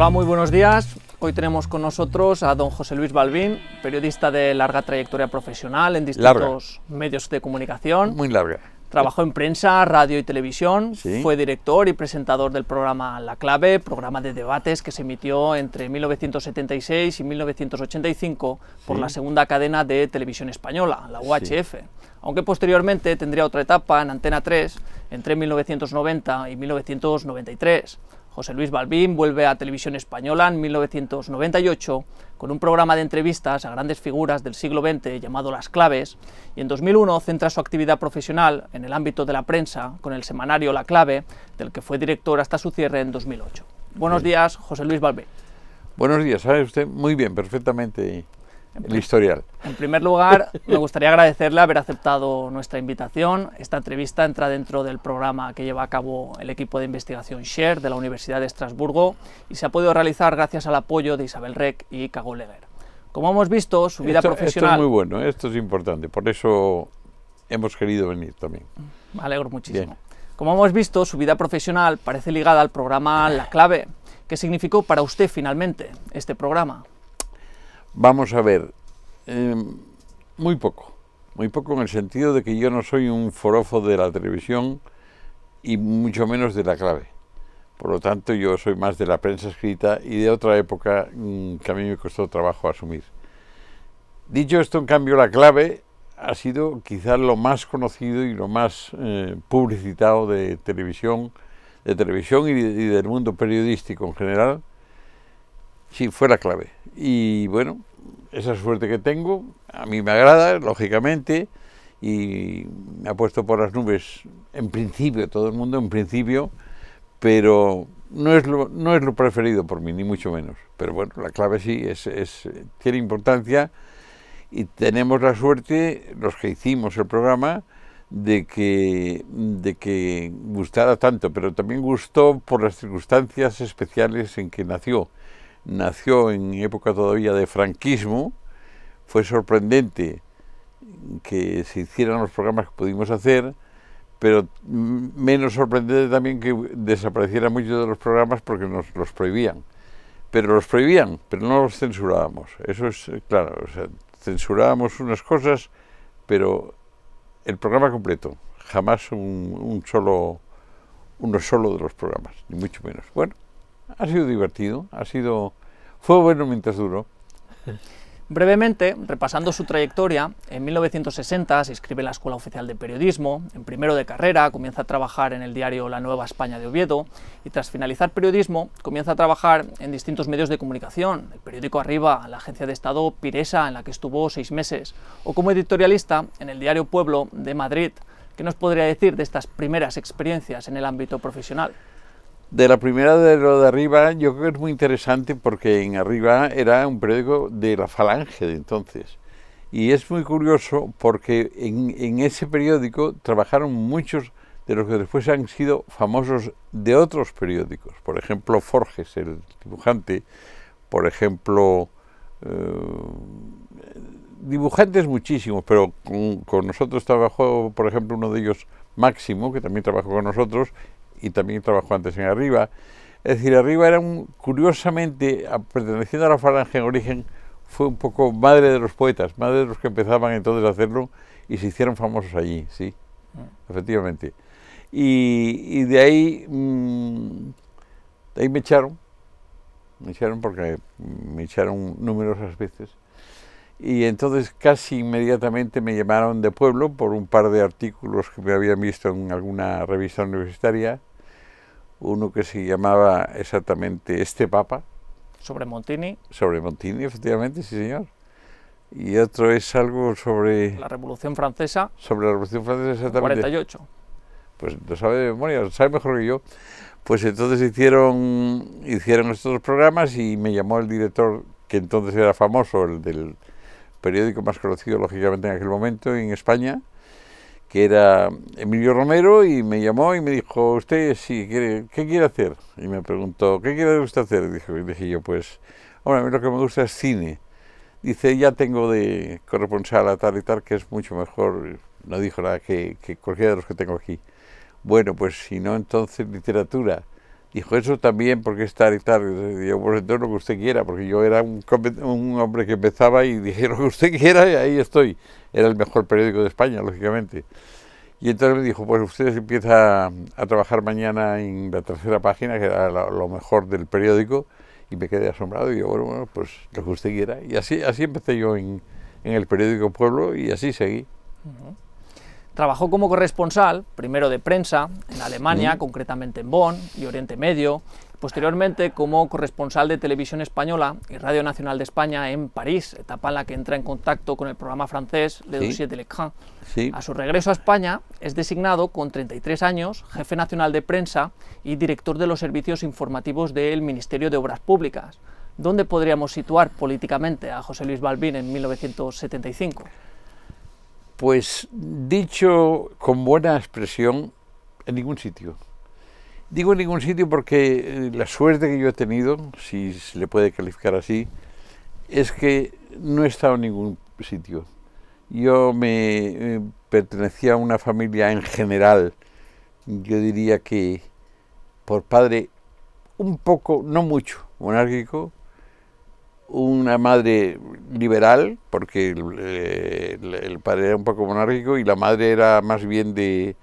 Hola, muy buenos días. Hoy tenemos con nosotros a don José Luis Balbín, periodista de larga trayectoria profesional en distintos medios de comunicación. Muy larga. Trabajó en prensa, radio y televisión, Sí. Fue director y presentador del programa La Clave, programa de debates que se emitió entre 1976 y 1985 por Sí. la segunda cadena de televisión española, la UHF, aunque posteriormente tendría otra etapa en Antena 3 entre 1990 y 1993. José Luis Balbín vuelve a Televisión Española en 1998 con un programa de entrevistas a grandes figuras del siglo XX llamado Las Claves, y en 2001 centra su actividad profesional en el ámbito de la prensa con el semanario La Clave, del que fue director hasta su cierre en 2008. Buenos días, José Luis Balbín. Buenos días, sabe usted muy bien, perfectamente el historial. En primer lugar, me gustaría agradecerle haber aceptado nuestra invitación. Esta entrevista entra dentro del programa que lleva a cabo el equipo de investigación SHARE de la Universidad de Estrasburgo y se ha podido realizar gracias al apoyo de Isabel Rec y Cago Leguer. Como hemos visto, su vida profesional... Esto es muy bueno, esto es importante, por eso hemos querido venir también. Me alegro muchísimo. Bien. Como hemos visto, su vida profesional parece ligada al programa La Clave. ¿Qué significó para usted finalmente este programa? Vamos a ver, muy poco en el sentido de que yo no soy un forofo de la televisión y mucho menos de La Clave. Por lo tanto, yo soy más de la prensa escrita y de otra época que a mí me costó trabajo asumir. Dicho esto, en cambio, La Clave ha sido quizás lo más conocido y lo más publicitado de televisión y del mundo periodístico en general. Sí, fue La Clave. Y bueno, esa suerte que tengo, a mí me agrada, lógicamente, y me ha puesto por las nubes, en principio, todo el mundo en principio, pero no es lo preferido por mí, ni mucho menos. Pero bueno, La Clave sí, tiene importancia y tenemos la suerte, los que hicimos el programa, de que gustara tanto, pero también gustó por las circunstancias especiales en que nació. Nació en época todavía de franquismo, fue sorprendente que se hicieran los programas que pudimos hacer, pero menos sorprendente también que desaparecieran muchos de los programas porque nos los prohibían. Pero los prohibían, pero no los censurábamos. Eso es claro, o sea, censurábamos unas cosas, pero el programa completo, jamás uno solo de los programas, ni mucho menos. Bueno, ha sido divertido, fue bueno mientras duró. Brevemente, repasando su trayectoria, en 1960 se inscribe en la Escuela Oficial de Periodismo, en primero de carrera comienza a trabajar en el diario La Nueva España de Oviedo y tras finalizar periodismo comienza a trabajar en distintos medios de comunicación, el periódico Arriba, la agencia de Estado Piresa, en la que estuvo 6 meses, o como editorialista en el diario Pueblo de Madrid. ¿Qué nos podría decir de estas primeras experiencias en el ámbito profesional? De la primera, de lo de Arriba, yo creo que es muy interesante porque en Arriba era un periódico de la Falange de entonces. Y es muy curioso porque en ese periódico trabajaron muchos de los que después han sido famosos de otros periódicos. Por ejemplo, Forges, el dibujante. Por ejemplo, dibujantes muchísimos, pero con nosotros trabajó, por ejemplo, uno de ellos, Máximo, que también trabajó con nosotros, y también trabajó antes en Arriba. Es decir, Arriba era curiosamente, perteneciendo a la Falange en origen, fue un poco madre de los poetas, madre de los que empezaban entonces a hacerlo y se hicieron famosos allí, sí, efectivamente. Y de ahí me echaron porque me echaron numerosas veces. Y entonces casi inmediatamente me llamaron de Pueblo por un par de artículos que me habían visto en alguna revista universitaria. Uno que se llamaba exactamente Este Papa. ¿Sobre Montini? Sobre Montini, efectivamente, sí señor. Y otro es algo sobre... La Revolución Francesa. Sobre la Revolución Francesa, exactamente. 48. Pues lo sabe de memoria, lo sabe mejor que yo. Pues entonces hicieron estos dos programas y me llamó el director, que entonces era famoso, el del periódico más conocido, lógicamente, en aquel momento en España, que era Emilio Romero, y me llamó y me dijo, ¿usted sí ¿qué quiere hacer? Y me preguntó, ¿qué quiere usted hacer? Dije yo, pues, hombre, a mí lo que me gusta es cine. Dice, ya tengo de corresponsal a tal y tal, que es mucho mejor, no dijo nada, que cualquiera de los que tengo aquí. Bueno, pues si no, entonces literatura. Dijo, eso también, porque estar y tal. Digo, pues entonces lo que usted quiera, porque yo era un hombre que empezaba y dije lo que usted quiera y ahí estoy. Era el mejor periódico de España, lógicamente. Y entonces me dijo, pues usted empieza a trabajar mañana en la tercera página, que era lo mejor del periódico, y me quedé asombrado. Y yo, bueno, pues lo que usted quiera. Y así empecé yo en el periódico Pueblo y así seguí. Trabajó como corresponsal, primero de prensa, en Alemania, concretamente en Bonn y Oriente Medio, posteriormente como corresponsal de Televisión Española y Radio Nacional de España en París, etapa en la que entra en contacto con el programa francés Le Dossier de l'Écran. A su regreso a España es designado con 33 años jefe nacional de prensa y director de los servicios informativos del Ministerio de Obras Públicas. ¿Dónde podríamos situar políticamente a José Luis Balbín en 1975? Pues dicho con buena expresión, en ningún sitio. Digo en ningún sitio porque la suerte que yo he tenido, si se le puede calificar así, es que no he estado en ningún sitio. Yo me pertenecía a una familia en general, yo diría que por padre un poco, no mucho, monárquico, una madre liberal, porque el padre era un poco monárquico y la madre era más bien del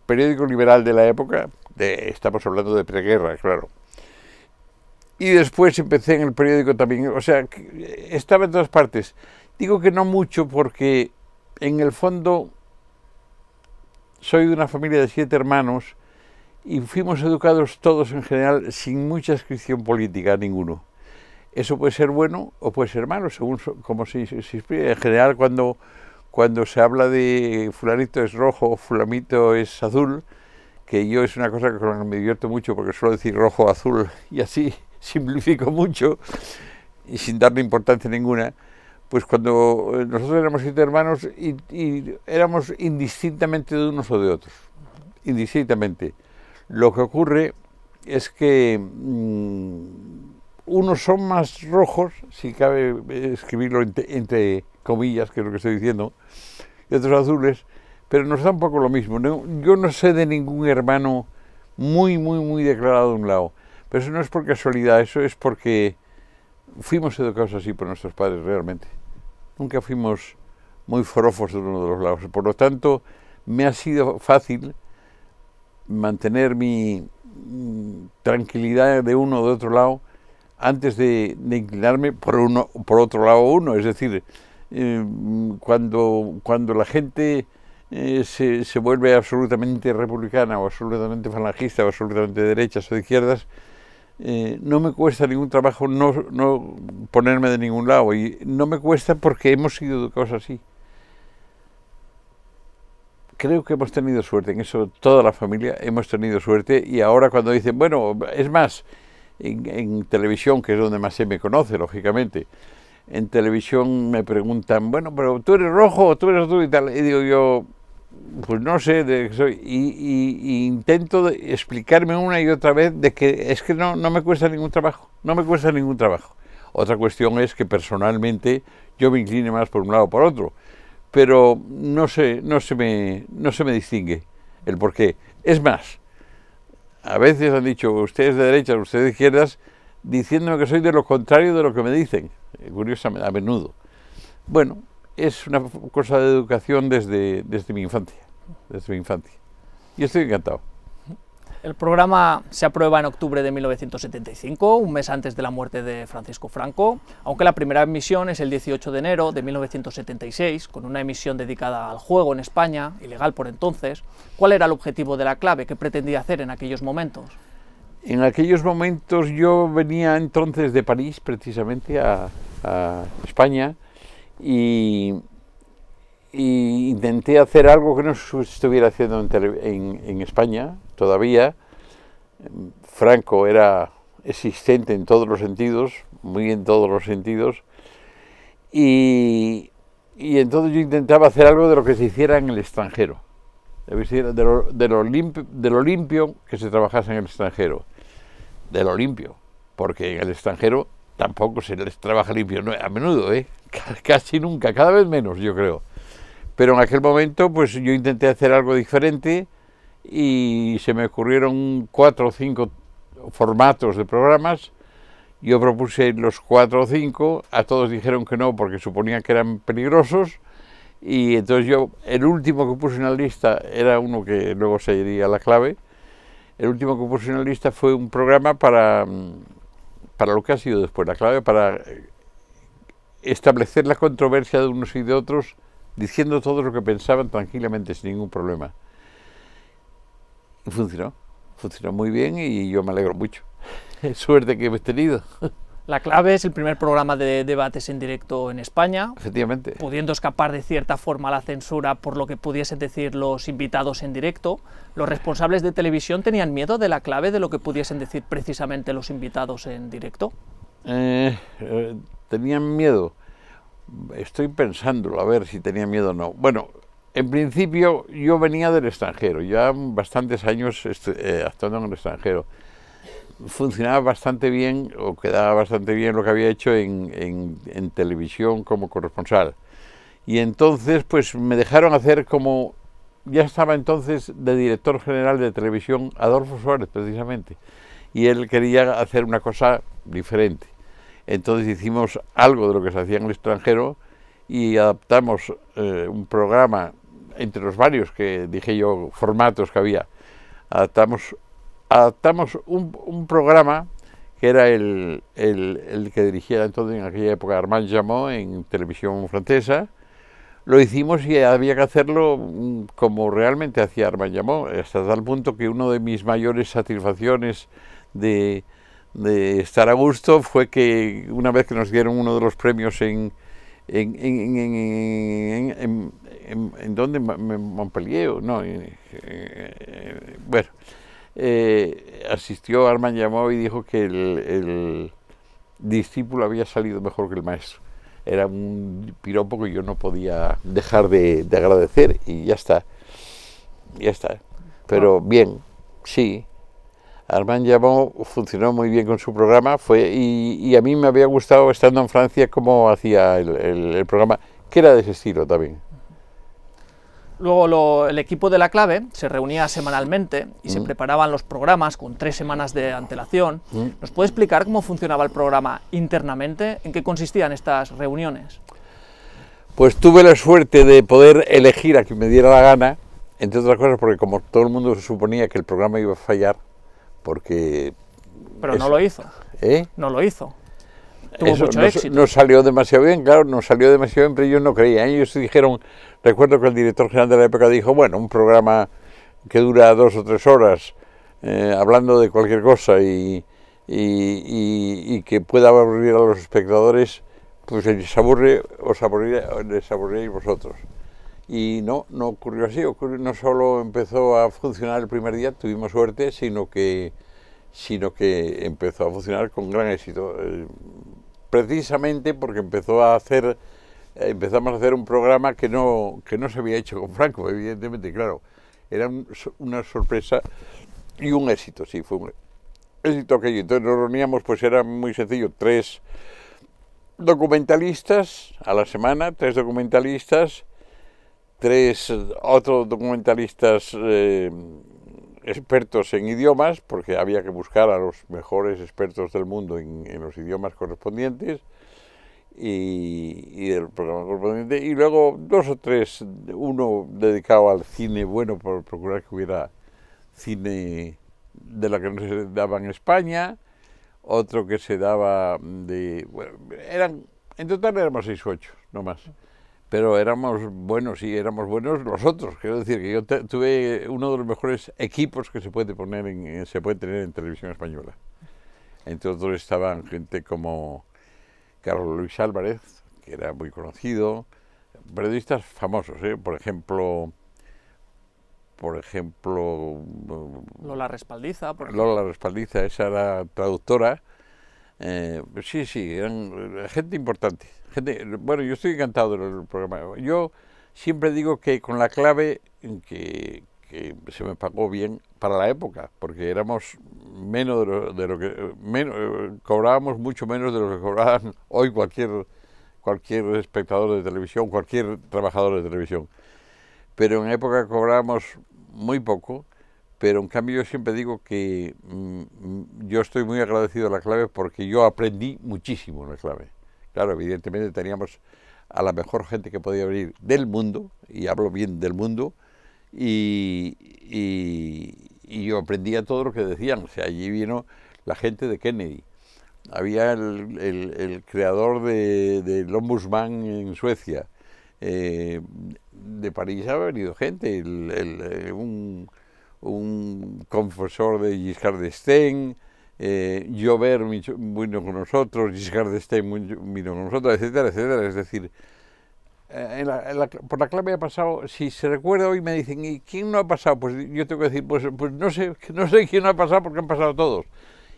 periódico liberal de la época, estamos hablando de preguerra, claro. Y después empecé en el periódico también, o sea, estaba en todas partes. Digo que no mucho porque en el fondo soy de una familia de 7 hermanos y fuimos educados todos en general sin mucha inscripción política, ninguno. Eso puede ser bueno o puede ser malo, según como se explica. En general, cuando se habla de fulanito es rojo o fulanito es azul, que yo es una cosa con la que me divierto mucho porque suelo decir rojo o azul y así simplifico mucho y sin darle importancia ninguna, pues cuando nosotros éramos 7 hermanos y éramos indistintamente de unos o de otros, indistintamente. Lo que ocurre es que unos son más rojos, si cabe escribirlo entre comillas, que es lo que estoy diciendo, y otros azules, pero nos da un poco lo mismo. Yo no sé de ningún hermano muy declarado de un lado, pero eso no es por casualidad, eso es porque fuimos educados así por nuestros padres realmente. Nunca fuimos muy forofos de uno de los lados, por lo tanto me ha sido fácil mantener mi tranquilidad de uno o de otro lado antes de inclinarme por otro lado, es decir, cuando la gente se vuelve absolutamente republicana o absolutamente falangista o absolutamente de derechas o de izquierdas, no me cuesta ningún trabajo no ponerme de ningún lado, y no me cuesta porque hemos sido educados así. Creo que hemos tenido suerte, en eso toda la familia hemos tenido suerte, y ahora cuando dicen, bueno, es más, en televisión, que es donde más se me conoce, lógicamente, en televisión me preguntan, bueno, pero ¿tú eres rojo o tú eres azul y tal? Y digo yo, pues no sé de qué soy, y intento explicarme una y otra vez de que es que no me cuesta ningún trabajo, no me cuesta ningún trabajo. Otra cuestión es que personalmente yo me incline más por un lado o por otro, pero no se me distingue el porqué. Es más, a veces han dicho ustedes de derechas, ustedes de izquierdas, diciéndome que soy de lo contrario de lo que me dicen, curiosamente, a menudo. Bueno, es una cosa de educación desde mi infancia, y estoy encantado. El programa se aprueba en octubre de 1975, un mes antes de la muerte de Francisco Franco, aunque la primera emisión es el 18 de enero de 1976, con una emisión dedicada al juego en España, ilegal por entonces. ¿Cuál era el objetivo de La Clave? ¿Qué pretendía hacer en aquellos momentos? En aquellos momentos yo venía entonces de París, precisamente, a España, y intenté hacer algo que no se estuviera haciendo en España todavía. Franco era existente en todos los sentidos, muy en todos los sentidos, y entonces yo intentaba hacer algo de lo que se hiciera en el extranjero, de lo limpio que se trabajase en el extranjero, de lo limpio, porque en el extranjero tampoco se les trabaja limpio, no, a menudo, casi nunca, cada vez menos, yo creo. Pero en aquel momento pues yo intenté hacer algo diferente y se me ocurrieron 4 o 5 formatos de programas. Yo propuse los 4 o 5, a todos dijeron que no porque suponían que eran peligrosos, y entonces yo, el último que puse en la lista era uno que luego sería La Clave. El último que puse en la lista fue un programa para lo que ha sido después La Clave, para establecer la controversia de unos y de otros, diciendo todo lo que pensaban tranquilamente, sin ningún problema. Y funcionó muy bien y yo me alegro mucho. Suerte que hemos tenido. La Clave es el primer programa de debates en directo en España, Efectivamente. pudiendo escapar de cierta forma a la censura por lo que pudiesen decir los invitados en directo. ¿Los responsables de televisión tenían miedo de La Clave, de lo que pudiesen decir precisamente los invitados en directo? ¿Tenían miedo? Estoy pensándolo, a ver si tenían miedo o no. Bueno, en principio yo venía del extranjero, ya bastantes años actuando en el extranjero. Funcionaba bastante bien, o quedaba bastante bien lo que había hecho en televisión como corresponsal. Y entonces pues me dejaron hacer como... Ya estaba entonces de director general de televisión Adolfo Suárez, precisamente. Y él quería hacer una cosa diferente. Entonces hicimos algo de lo que se hacía en el extranjero y adaptamos un programa, entre los varios que dije yo, formatos que había. Adaptamos un programa que era el que dirigía entonces en aquella época Armand Jameau en televisión francesa. Lo hicimos y había que hacerlo como realmente hacía Armand Jameau, hasta tal punto que una de mis mayores satisfacciones de estar a gusto fue que una vez que nos dieron uno de los premios en ¿dónde? En Montpellier, no, bueno, asistió Armand Jameau y dijo que el discípulo había salido mejor que el maestro. Era un piropo que yo no podía dejar de agradecer y ya está. Pero bien, sí. Armand Jameau funcionó muy bien con su programa, y a mí me había gustado, estando en Francia, cómo hacía el programa, que era de ese estilo también. Luego el equipo de La Clave se reunía semanalmente y se preparaban los programas con 3 semanas de antelación. ¿Nos puede explicar cómo funcionaba el programa internamente? ¿En qué consistían estas reuniones? Pues tuve la suerte de poder elegir a quien me diera la gana, entre otras cosas porque como todo el mundo suponía que el programa iba a fallar, porque... Pero no lo hizo. ¿Eh? No lo hizo. Tuvo mucho éxito. No salió demasiado bien, claro, no salió demasiado bien, pero ellos no creían. Ellos dijeron, recuerdo que el director general de la época dijo, bueno, un programa que dura 2 o 3 horas, hablando de cualquier cosa y que pueda aburrir a los espectadores, pues les aburriréis vosotros. Y no ocurrió así, no solo empezó a funcionar el primer día, tuvimos suerte, sino que empezó a funcionar con gran éxito. Precisamente porque empezamos a hacer un programa que no se había hecho con Franco, evidentemente, claro. Era una sorpresa y un éxito, sí, fue un éxito aquello. Entonces nos reuníamos, pues era muy sencillo, 3 documentalistas a la semana, 3 documentalistas, 3 otros documentalistas expertos en idiomas, porque había que buscar a los mejores expertos del mundo en los idiomas correspondientes y del programa correspondiente, y luego 2 o 3, uno dedicado al cine, bueno, por procurar que hubiera cine de la que no se daba en España, otro que se daba de... Bueno, en total éramos 6 o 8, no más. Pero éramos buenos nosotros. Quiero decir que yo tuve uno de los mejores equipos que se puede tener en televisión española. Entre otros estaban gente como Carlos Luis Álvarez, que era muy conocido, periodistas famosos, por ejemplo Lola Respaldiza. Lola Respaldiza, esa era traductora. Sí, eran gente importante. Bueno, yo estoy encantado del programa. Yo siempre digo que con La Clave que se me pagó bien para la época, porque éramos menos cobrábamos mucho menos de lo que cobraban hoy cualquier espectador de televisión, cualquier trabajador de televisión. Pero en época cobrábamos muy poco, pero en cambio yo siempre digo que yo estoy muy agradecido a la clave porque yo aprendí muchísimo en la clave. Claro, evidentemente teníamos a la mejor gente que podía venir del mundo, y hablo bien del mundo, y yo aprendía todo lo que decían. O sea, allí vino la gente de Kennedy, había el creador del Ombudsman en Suecia, de París ha venido gente, un confesor de Giscard d'Estaing, Jover vino con nosotros, Giscard d'Estaing vino con nosotros, etcétera, etcétera. Es decir, por la clave ha pasado, si se recuerda hoy me dicen, ¿y quién no ha pasado? Pues yo tengo que decir, pues no sé quién no ha pasado porque han pasado todos.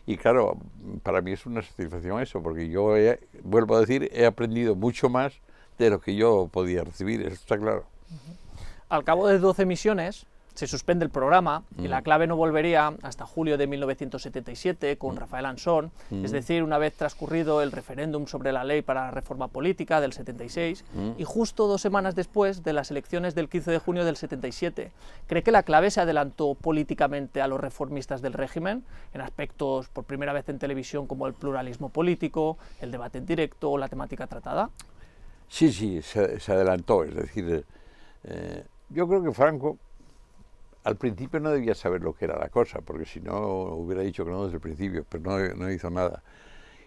Y claro, para mí es una satisfacción eso, porque yo, vuelvo a decir, he aprendido mucho más de lo que yo podía recibir, eso está claro. Al cabo de 12 emisiones se suspende el programa y la clave no volvería hasta julio de 1977 con Rafael Ansón, es decir, una vez transcurrido el referéndum sobre la ley para la reforma política del 76 y justo 2 semanas después de las elecciones del 15 de junio del 77. ¿Cree que la clave se adelantó políticamente a los reformistas del régimen en aspectos por primera vez en televisión como el pluralismo político, el debate en directo o la temática tratada? Sí, se adelantó, es decir, yo creo que Franco al principio no debía saber lo que era la cosa, porque si no hubiera dicho que no desde el principio, pero no hizo nada.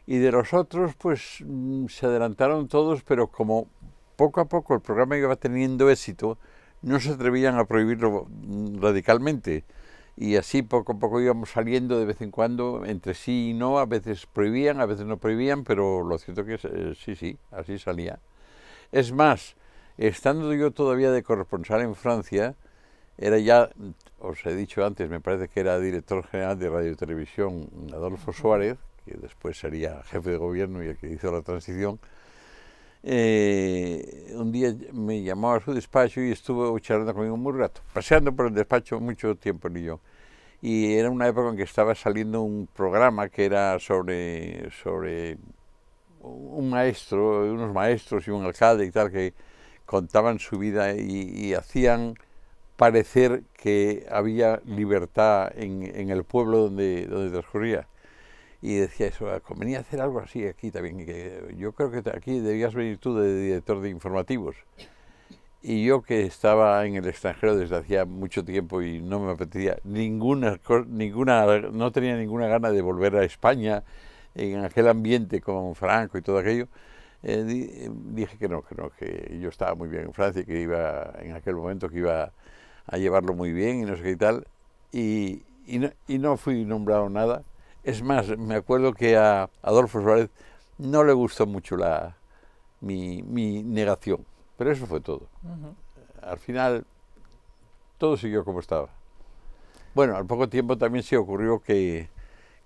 Y de los otros, pues se adelantaron todos, pero como poco a poco el programa iba teniendo éxito, no se atrevían a prohibirlo radicalmente. Y así poco a poco íbamos saliendo de vez en cuando, entre sí y no, a veces prohibían, a veces no prohibían, pero lo cierto que sí, así salía. Es más, estando yo todavía de corresponsal en Francia, era ya, os he dicho antes, me parece que era director general de Radio y Televisión Adolfo Suárez, que después sería jefe de gobierno y el que hizo la transición. Un día me llamó a su despacho y estuvo charlando conmigo muy rato, paseando por el despacho mucho tiempo ni yo. Y era una época en que estaba saliendo un programa que era sobre un maestro, unos maestros y un alcalde y tal, que contaban su vida y hacían parecer que había libertad en el pueblo donde transcurría. Y decía eso, convenía hacer algo así aquí también, que yo creo que aquí debías venir tú de director de informativos. Y yo, que estaba en el extranjero desde hacía mucho tiempo y no me apetecía no tenía ninguna gana de volver a España en aquel ambiente con Franco y todo aquello, dije que no, que yo estaba muy bien en Francia y que iba, en aquel momento, que iba a llevarlo muy bien y no sé qué y tal, y no fui nombrado nada. Es más, me acuerdo que a Adolfo Suárez no le gustó mucho mi negación, pero eso fue todo. Al final, todo siguió como estaba. Bueno, al poco tiempo también se ocurrió que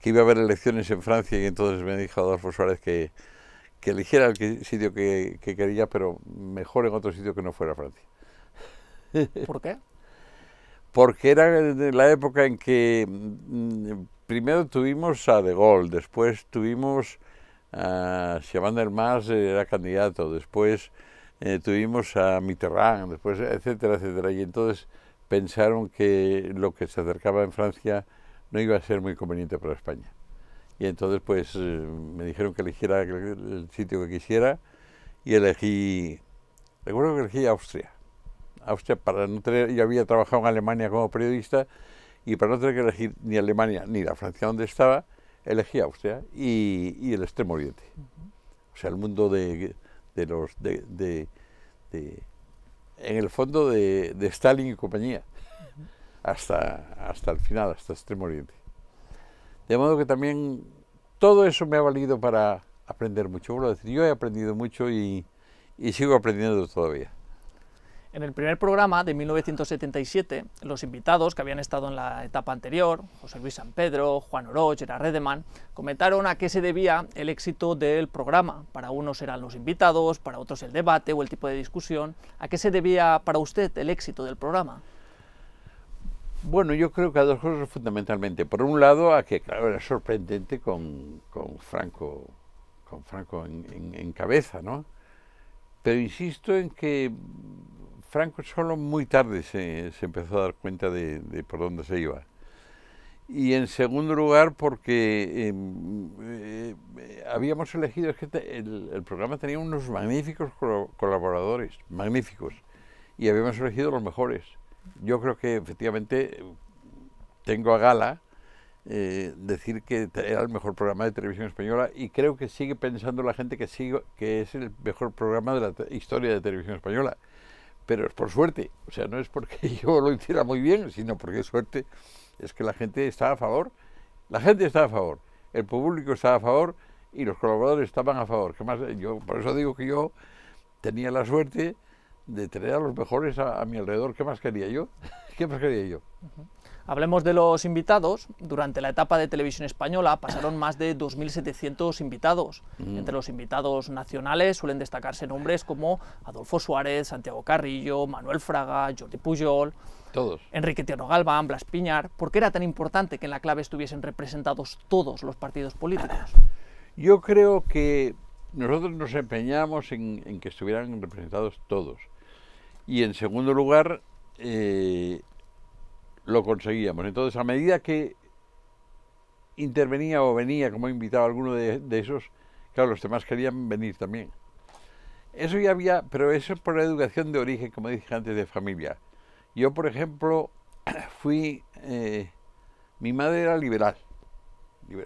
iba a haber elecciones en Francia y entonces me dijo Adolfo Suárez que eligiera el sitio que quería, pero mejor en otro sitio que no fuera Francia. ¿Por qué? Porque era de la época en que primero tuvimos a De Gaulle, después tuvimos a Chaban Delmas, era candidato, después tuvimos a Mitterrand, después etcétera, etcétera, y entonces pensaron que lo que se acercaba en Francia no iba a ser muy conveniente para España. Y entonces pues me dijeron que eligiera el sitio que quisiera y recuerdo que elegí Austria, para no tener, yo había trabajado en Alemania como periodista y para no tener que elegir ni Alemania ni la Francia donde estaba, elegí Austria y el Extremo Oriente. O sea, el mundo en el fondo de Stalin y compañía, hasta el final, hasta Extremo Oriente. De modo que también todo eso me ha valido para aprender mucho. Bueno, yo he aprendido mucho y sigo aprendiendo todavía. En el primer programa de 1977, los invitados que habían estado en la etapa anterior, José Luis San Pedro, Juan Oroch, Gerard Redeman, comentaron a qué se debía el éxito del programa. Para unos eran los invitados, para otros el debate o el tipo de discusión. ¿A qué se debía para usted el éxito del programa? Bueno, yo creo que a dos cosas fundamentalmente. Por un lado, a que, claro, era sorprendente con Franco en cabeza, ¿no? Pero insisto en que Franco solo muy tarde se empezó a dar cuenta de por dónde se iba. Y en segundo lugar porque habíamos elegido, es que el programa tenía unos magníficos colaboradores, magníficos, y habíamos elegido los mejores. Yo creo que efectivamente tengo a gala decir que era el mejor programa de televisión española, y creo que sigue pensando la gente que es el mejor programa de la historia de televisión española. Pero es por suerte, o sea, no es porque yo lo hiciera muy bien, sino porque es suerte, es que la gente está a favor, el público está a favor y los colaboradores estaban a favor. ¿Qué más? Yo por eso digo que yo tenía la suerte de tener a los mejores a mi alrededor. ¿Qué más quería yo? ¿Qué más quería yo? Hablemos de los invitados. Durante la etapa de televisión española pasaron más de 2.700 invitados. Entre los invitados nacionales suelen destacarse nombres como Adolfo Suárez, Santiago Carrillo, Manuel Fraga, Jordi Pujol, todos. Enrique Tierno Galván, Blas Piñar. ¿Por qué era tan importante que en la clave estuviesen representados todos los partidos políticos? Yo creo que nosotros nos empeñamos en que estuvieran representados todos. Y en segundo lugar, lo conseguíamos. Entonces, a medida que intervenía o venía como invitado alguno de esos, claro, los demás querían venir también. Eso ya había, pero eso por la educación de origen, como dije antes, de familia. Yo, por ejemplo, mi madre era liberal,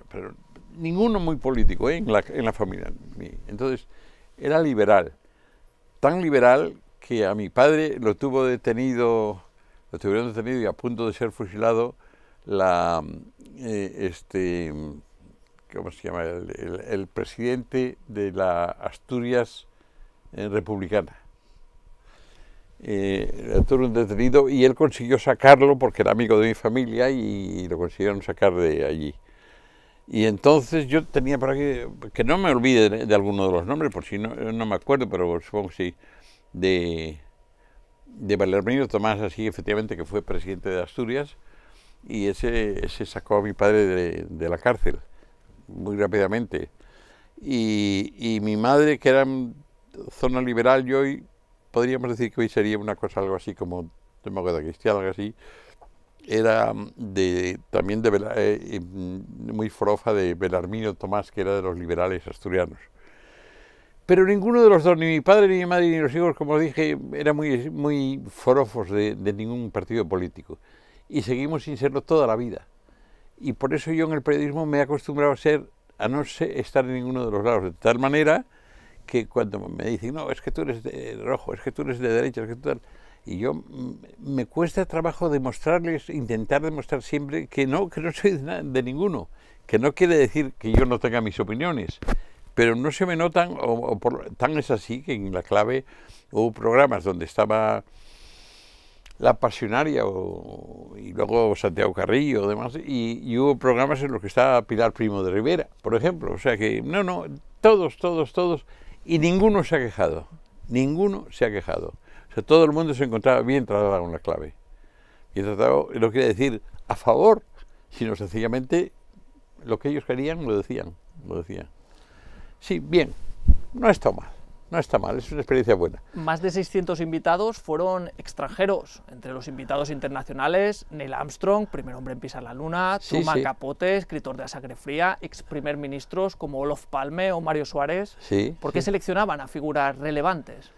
pero ninguno muy político en la familia. Entonces, era liberal, tan liberal que a mi padre lo tuvieron detenido y a punto de ser fusilado ¿cómo se llama? El presidente de la Asturias republicana. Lo tuvieron detenido y él consiguió sacarlo porque era amigo de mi familia y lo consiguieron sacar de allí. Y entonces yo tenía por aquí, que no me olvide de alguno de los nombres, por si no me acuerdo, pero supongo que sí, de Belarmino Tomás, así efectivamente, que fue presidente de Asturias, y ese sacó a mi padre de la cárcel muy rápidamente. Y mi madre, que era zona liberal, yo hoy podríamos decir que hoy sería una cosa algo así como demócrata cristiana, algo así, era también muy forofa de Belarmino Tomás, que era de los liberales asturianos. Pero ninguno de los dos, ni mi padre, ni mi madre, ni los hijos, como dije, eran muy forofos de ningún partido político. Y seguimos sin serlo toda la vida. Y por eso yo en el periodismo me he acostumbrado a no estar en ninguno de los lados, de tal manera que cuando me dicen, no, es que tú eres de rojo, es que tú eres de derecha, es que tú tal... Y yo me cuesta trabajo intentar demostrar siempre que no soy de ninguno, que no quiere decir que yo no tenga mis opiniones, pero no se me notan, tan es así que en la clave hubo programas donde estaba La Pasionaria y luego Santiago Carrillo y demás, y hubo programas en los que estaba Pilar Primo de Rivera, por ejemplo. O sea que, todos, y ninguno se ha quejado, O sea, todo el mundo se encontraba bien tratado en la clave. Bien tratado no quiere decir a favor, sino sencillamente lo que ellos querían lo decían. Sí, bien, no está mal, es una experiencia buena. Más de 600 invitados fueron extranjeros. Entre los invitados internacionales, Neil Armstrong, primer hombre en pisar la luna, Truman Capote, escritor de La Sangre Fría, ex primer ministros como Olof Palme o Mario Suárez. ¿Por qué seleccionaban a figuras relevantes?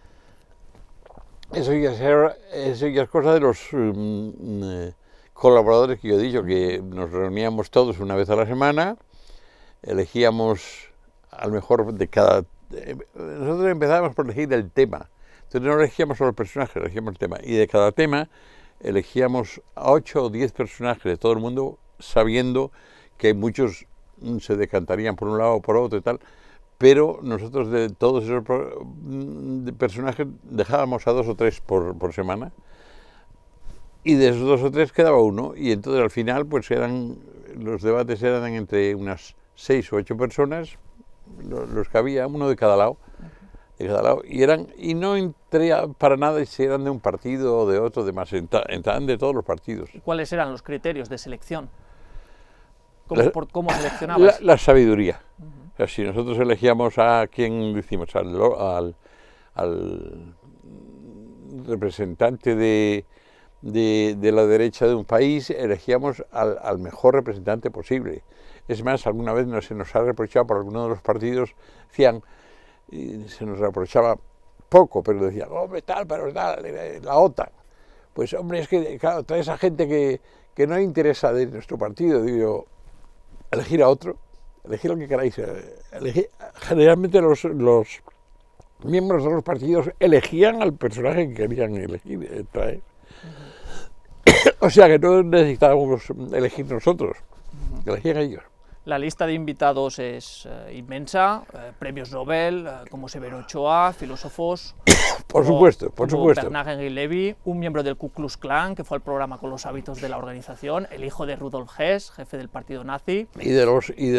Eso ya es cosa de los colaboradores que yo he dicho, que nos reuníamos todos una vez a la semana, elegíamos al mejor de cada... Nosotros empezábamos por elegir el tema, entonces no elegíamos solo el personaje, elegíamos el tema, y de cada tema elegíamos a 8 o 10 personajes de todo el mundo, sabiendo que muchos se decantarían por un lado o por otro y tal, pero nosotros de todos esos personajes dejábamos a 2 o 3 por semana, y de esos 2 o 3 quedaba uno, y entonces al final pues los debates eran entre unas 6 o 8 personas, los que había, uno de cada lado, y no entré para nada si eran de un partido o de otro, entraban de todos los partidos. ¿Y cuáles eran los criterios de selección? ¿Cómo seleccionabas? La sabiduría. O sea, si nosotros elegíamos a quien decimos, al representante de de la derecha de un país, elegíamos al mejor representante posible. Es más, alguna vez se nos ha reprochado por alguno de los partidos, decían, se nos reprochaba poco, pero decían, hombre, tal, pero tal, la OTAN. Pues, hombre, es que, claro, trae esa gente que no interesa de nuestro partido. Digo, elegir a otro, elegir lo que queráis. Generalmente los miembros de los partidos elegían al personaje que querían elegir, traer. O sea que no necesitábamos elegir nosotros, elegían ellos. La lista de invitados es inmensa, premios Nobel, como Severo Ochoa, filósofos... Por supuesto. Bernard-Henri Lévy, un miembro del Ku Klux Klan, que fue al programa con los hábitos de la organización, el hijo de Rudolf Hess, jefe del partido nazi. Y de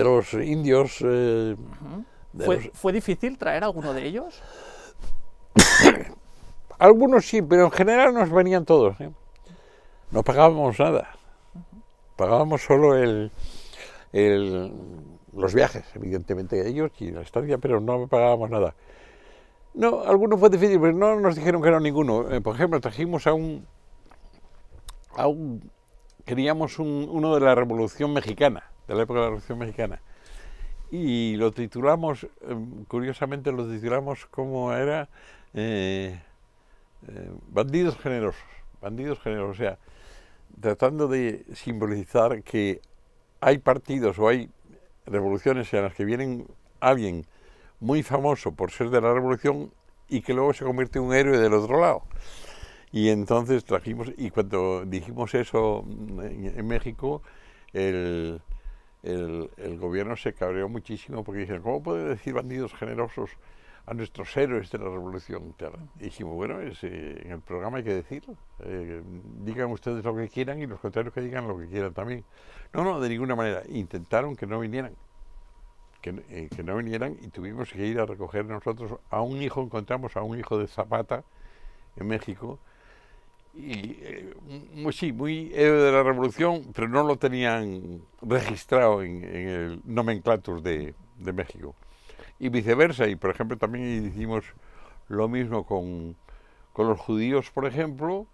los indios... ¿Fue difícil traer a alguno de ellos? Algunos sí, pero en general nos venían todos. No pagábamos nada. Pagábamos solo los viajes, evidentemente, ellos y la estancia, pero no pagábamos nada. No, alguno fue difícil, pero no nos dijeron que no ninguno. Por ejemplo, trajimos queríamos uno de la Revolución Mexicana, de la época de la Revolución Mexicana. Y lo titulamos, curiosamente lo titulamos como era, bandidos generosos, o sea, tratando de simbolizar que hay partidos o hay revoluciones en las que vienen alguien muy famoso por ser de la revolución y que luego se convierte en un héroe del otro lado. Y entonces trajimos, y cuando dijimos eso en México, el gobierno se cabreó muchísimo porque dijeron, ¿cómo puede decir bandidos generosos a nuestros héroes de la revolución? Y dijimos, bueno, en el programa hay que decirlo. Digan ustedes lo que quieran y los contrarios que digan lo que quieran también. No, de ninguna manera. Intentaron que no vinieran. Que no vinieran y tuvimos que ir a recoger nosotros a un hijo, encontramos a un hijo de Zapata en México. Y sí, muy héroe de la revolución, pero no lo tenían registrado en el nomenclatus de México. Y viceversa, y por ejemplo también hicimos lo mismo con los judíos, por ejemplo,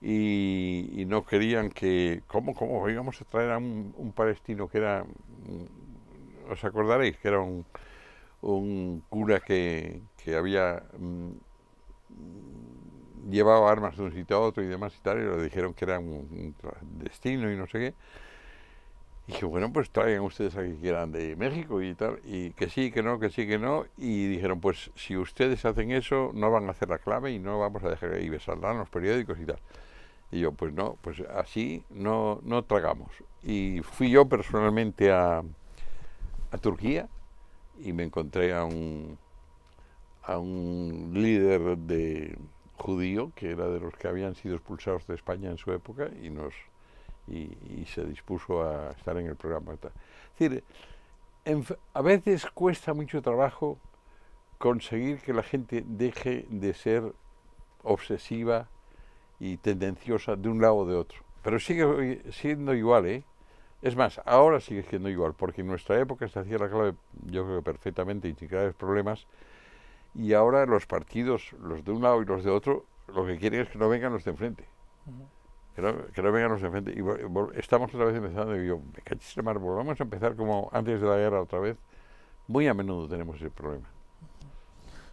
y no querían que... ¿Cómo íbamos a traer a un palestino que era... ¿Os acordaréis? Que era un cura que había... llevaba armas de un sitio a otro y demás y tal, y le dijeron que era un destino y no sé qué. Y dije, bueno, pues traigan ustedes a que quieran de México y tal, y que sí, que no, y dijeron, pues si ustedes hacen eso, no van a hacer la clave y no vamos a dejar y saldrán los periódicos y tal. Y yo, pues no, pues así no tragamos. Y fui yo personalmente a Turquía y me encontré a un líder judío, que era de los que habían sido expulsados de España en su época, y se dispuso a estar en el programa. Es decir, a veces cuesta mucho trabajo conseguir que la gente deje de ser obsesiva y tendenciosa de un lado o de otro. Pero sigue siendo igual, ¿eh? Es más, ahora sigue siendo igual, porque en nuestra época se hacía la clave, yo creo que perfectamente y sin graves problemas, y ahora los partidos, los de un lado y los de otro, lo que quieren es que no vengan los de enfrente. Que no vengan los de enfrente. Y estamos otra vez empezando, y yo, me cachis de mar, volvamos a empezar como antes de la guerra otra vez. Muy a menudo tenemos ese problema.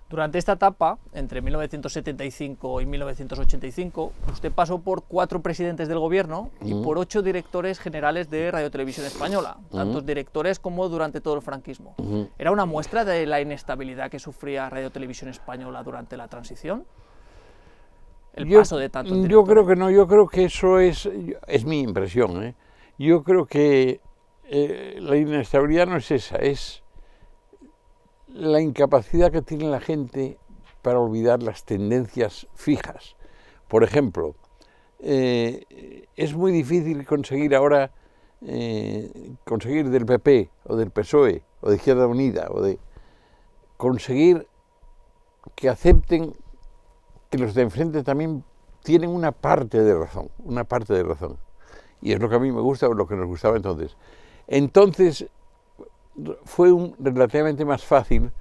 Durante esta etapa, entre 1975 y 1985, usted pasó por 4 presidentes del gobierno y por 8 directores generales de Radio Televisión Española, tantos directores como durante todo el franquismo. ¿Era una muestra de la inestabilidad que sufría Radio Televisión Española durante la transición? Paso de tantos directores. Yo creo que no, yo creo que eso es mi impresión, ¿eh? Yo creo que la inestabilidad no es esa, es la incapacidad que tiene la gente para olvidar las tendencias fijas. Por ejemplo, es muy difícil conseguir ahora, conseguir del PP o del PSOE o de Izquierda Unida, conseguir que acepten que los de enfrente también tienen una parte de razón, Y es lo que a mí me gusta o lo que nos gustaba entonces. Entonces, fue relativamente más fácil,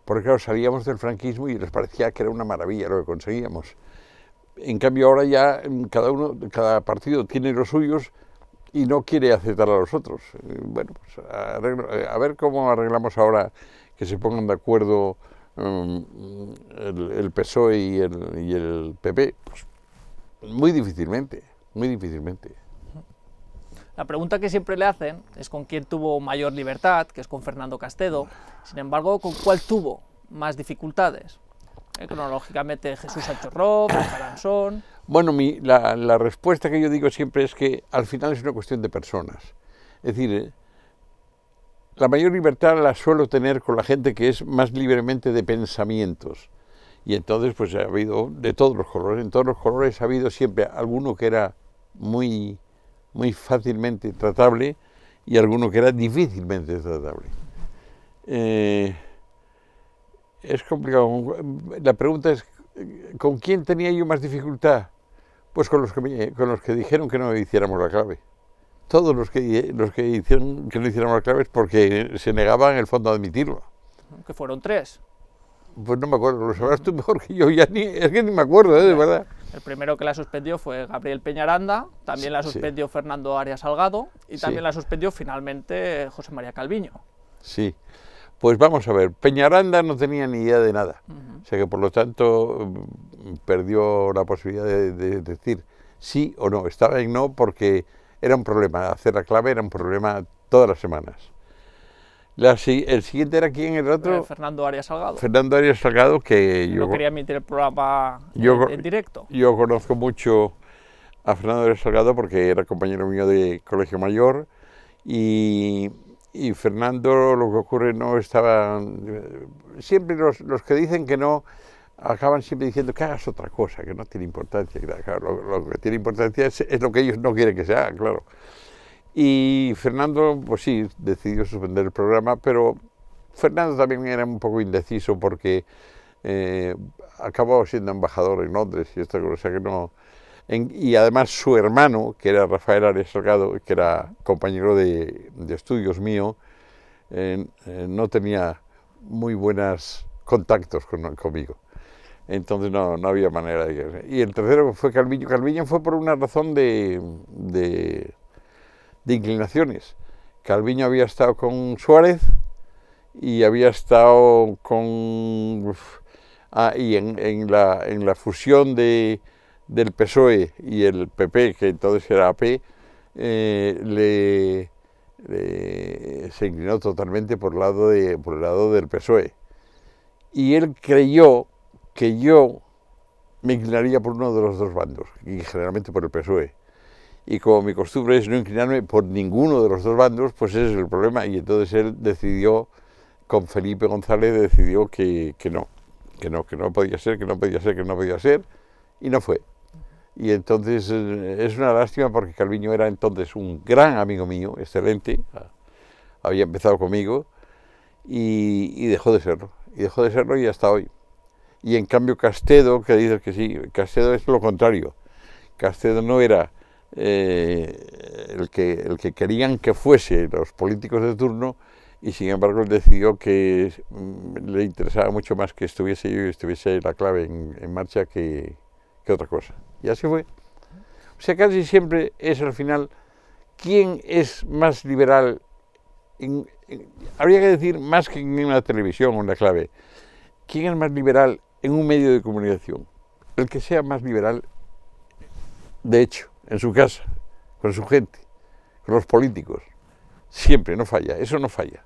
porque claro, salíamos del franquismo y les parecía que era una maravilla lo que conseguíamos. En cambio ahora ya cada partido tiene los suyos y no quiere aceptar a los otros. Bueno, pues a ver cómo arreglamos ahora que se pongan de acuerdo el PSOE y el PP. Pues muy difícilmente, muy difícilmente. La pregunta que siempre le hacen es con quién tuvo mayor libertad, que es con Fernando Castedo. Sin embargo, ¿con cuál tuvo más dificultades? Cronológicamente, Jesús Sánchez Roig, Aransón. Bueno, la respuesta que yo digo siempre es que al final es una cuestión de personas. Es decir, la mayor libertad la suelo tener con la gente que es más libremente de pensamientos. Y entonces pues ha habido de todos los colores. En todos los colores ha habido siempre alguno que era muy fácilmente tratable y alguno que era difícilmente tratable. Es complicado. La pregunta es, ¿con quién tenía yo más dificultad? Pues con los que dijeron que no hiciéramos la clave. Todos los que hicieron que no hiciéramos la clave es porque se negaban en el fondo a admitirlo. Que fueron 3. Pues no me acuerdo, lo sabrás tú mejor que yo, es que ni me acuerdo, de verdad. El primero que la suspendió fue Gabriel Peñaranda, también la suspendió Fernando Arias Salgado y también la suspendió finalmente José María Calviño. Sí, pues vamos a ver, Peñaranda no tenía ni idea de nada, o sea que por lo tanto perdió la posibilidad de decir sí o no, estaba en no porque era un problema, hacer la clave era un problema todas las semanas. El siguiente era ¿quién? El otro. Fernando Arias Salgado. Fernando Arias Salgado, que yo... No quería emitir el programa en directo. Yo conozco mucho a Fernando Arias Salgado porque era compañero mío de colegio mayor y Fernando, lo que ocurre, no estaba... Siempre los que dicen que no acaban siempre diciendo que hagas otra cosa, que no tiene importancia. Claro, lo que tiene importancia es lo que ellos no quieren que se haga, claro. Y Fernando, pues sí, decidió suspender el programa, pero Fernando también era un poco indeciso porque acabó siendo embajador en Londres y esta cosa que no... y además su hermano, que era Rafael Arias Salgado, que era compañero de estudios mío, no tenía muy buenos contactos conmigo. Entonces no había manera de... Y el tercero fue Calviño. Calviño fue por una razón de inclinaciones. Calviño había estado con Suárez y había estado con... y en la fusión del PSOE y el PP, que entonces era AP, se inclinó totalmente por el lado del PSOE. Y él creyó que yo me inclinaría por uno de los dos bandos, y generalmente por el PSOE. Y como mi costumbre es no inclinarme por ninguno de los dos bandos, pues ese es el problema. Y entonces él decidió, con Felipe González, decidió que no podía ser, que no podía ser, y no fue. Y entonces es una lástima porque Calviño era entonces un gran amigo mío, excelente, había empezado conmigo, y dejó de serlo. Y dejó de serlo y hasta hoy. Y en cambio Castedo, que dices que sí, Castedo es lo contrario. Castedo no era el que querían que fuese los políticos de turno y sin embargo él decidió que le interesaba mucho más que estuviese yo y estuviese la clave en marcha que otra cosa. Y así fue. O sea, casi siempre es al final quién es más liberal, habría que decir más que en una televisión o en la clave, quién es más liberal en un medio de comunicación. El que sea más liberal, de hecho, en su casa, con su gente, con los políticos, siempre, no falla, eso no falla.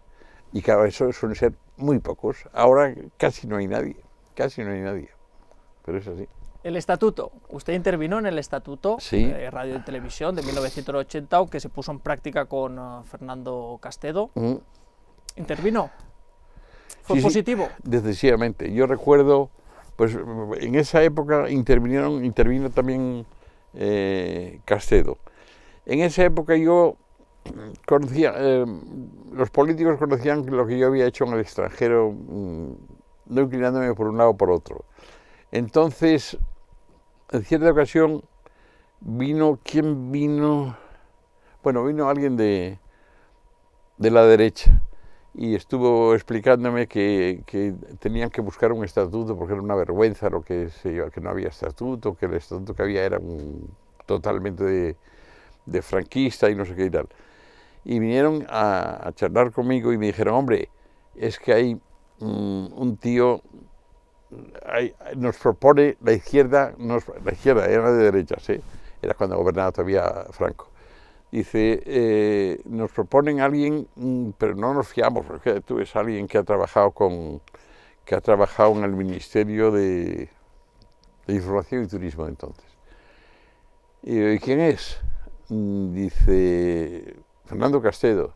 Y claro, eso suelen ser muy pocos. Ahora casi no hay nadie, pero es así. El estatuto, usted intervino en el estatuto de Radio y Televisión de 1980, que se puso en práctica con Fernando Castedo. ¿Intervino? ¿Fue positivo? Sí, decisivamente. Yo recuerdo, pues en esa época intervino también Castedo. En esa época yo conocía, los políticos conocían lo que yo había hecho en el extranjero, no inclinándome por un lado o por otro. Entonces, en cierta ocasión, ¿quién vino? Bueno, vino alguien de la derecha y estuvo explicándome que tenían que buscar un estatuto porque era una vergüenza lo que que no había estatuto, que el estatuto que había era totalmente de franquista y no sé qué y tal. Y vinieron a charlar conmigo y me dijeron, hombre, es que hay un tío, nos propone la izquierda era de derechas, era cuando gobernaba todavía Franco. Dice, nos proponen a alguien, pero no nos fiamos, porque tú es alguien que ha trabajado en el Ministerio de Información y Turismo de entonces. ¿Y quién es? Dice, Fernando Castedo.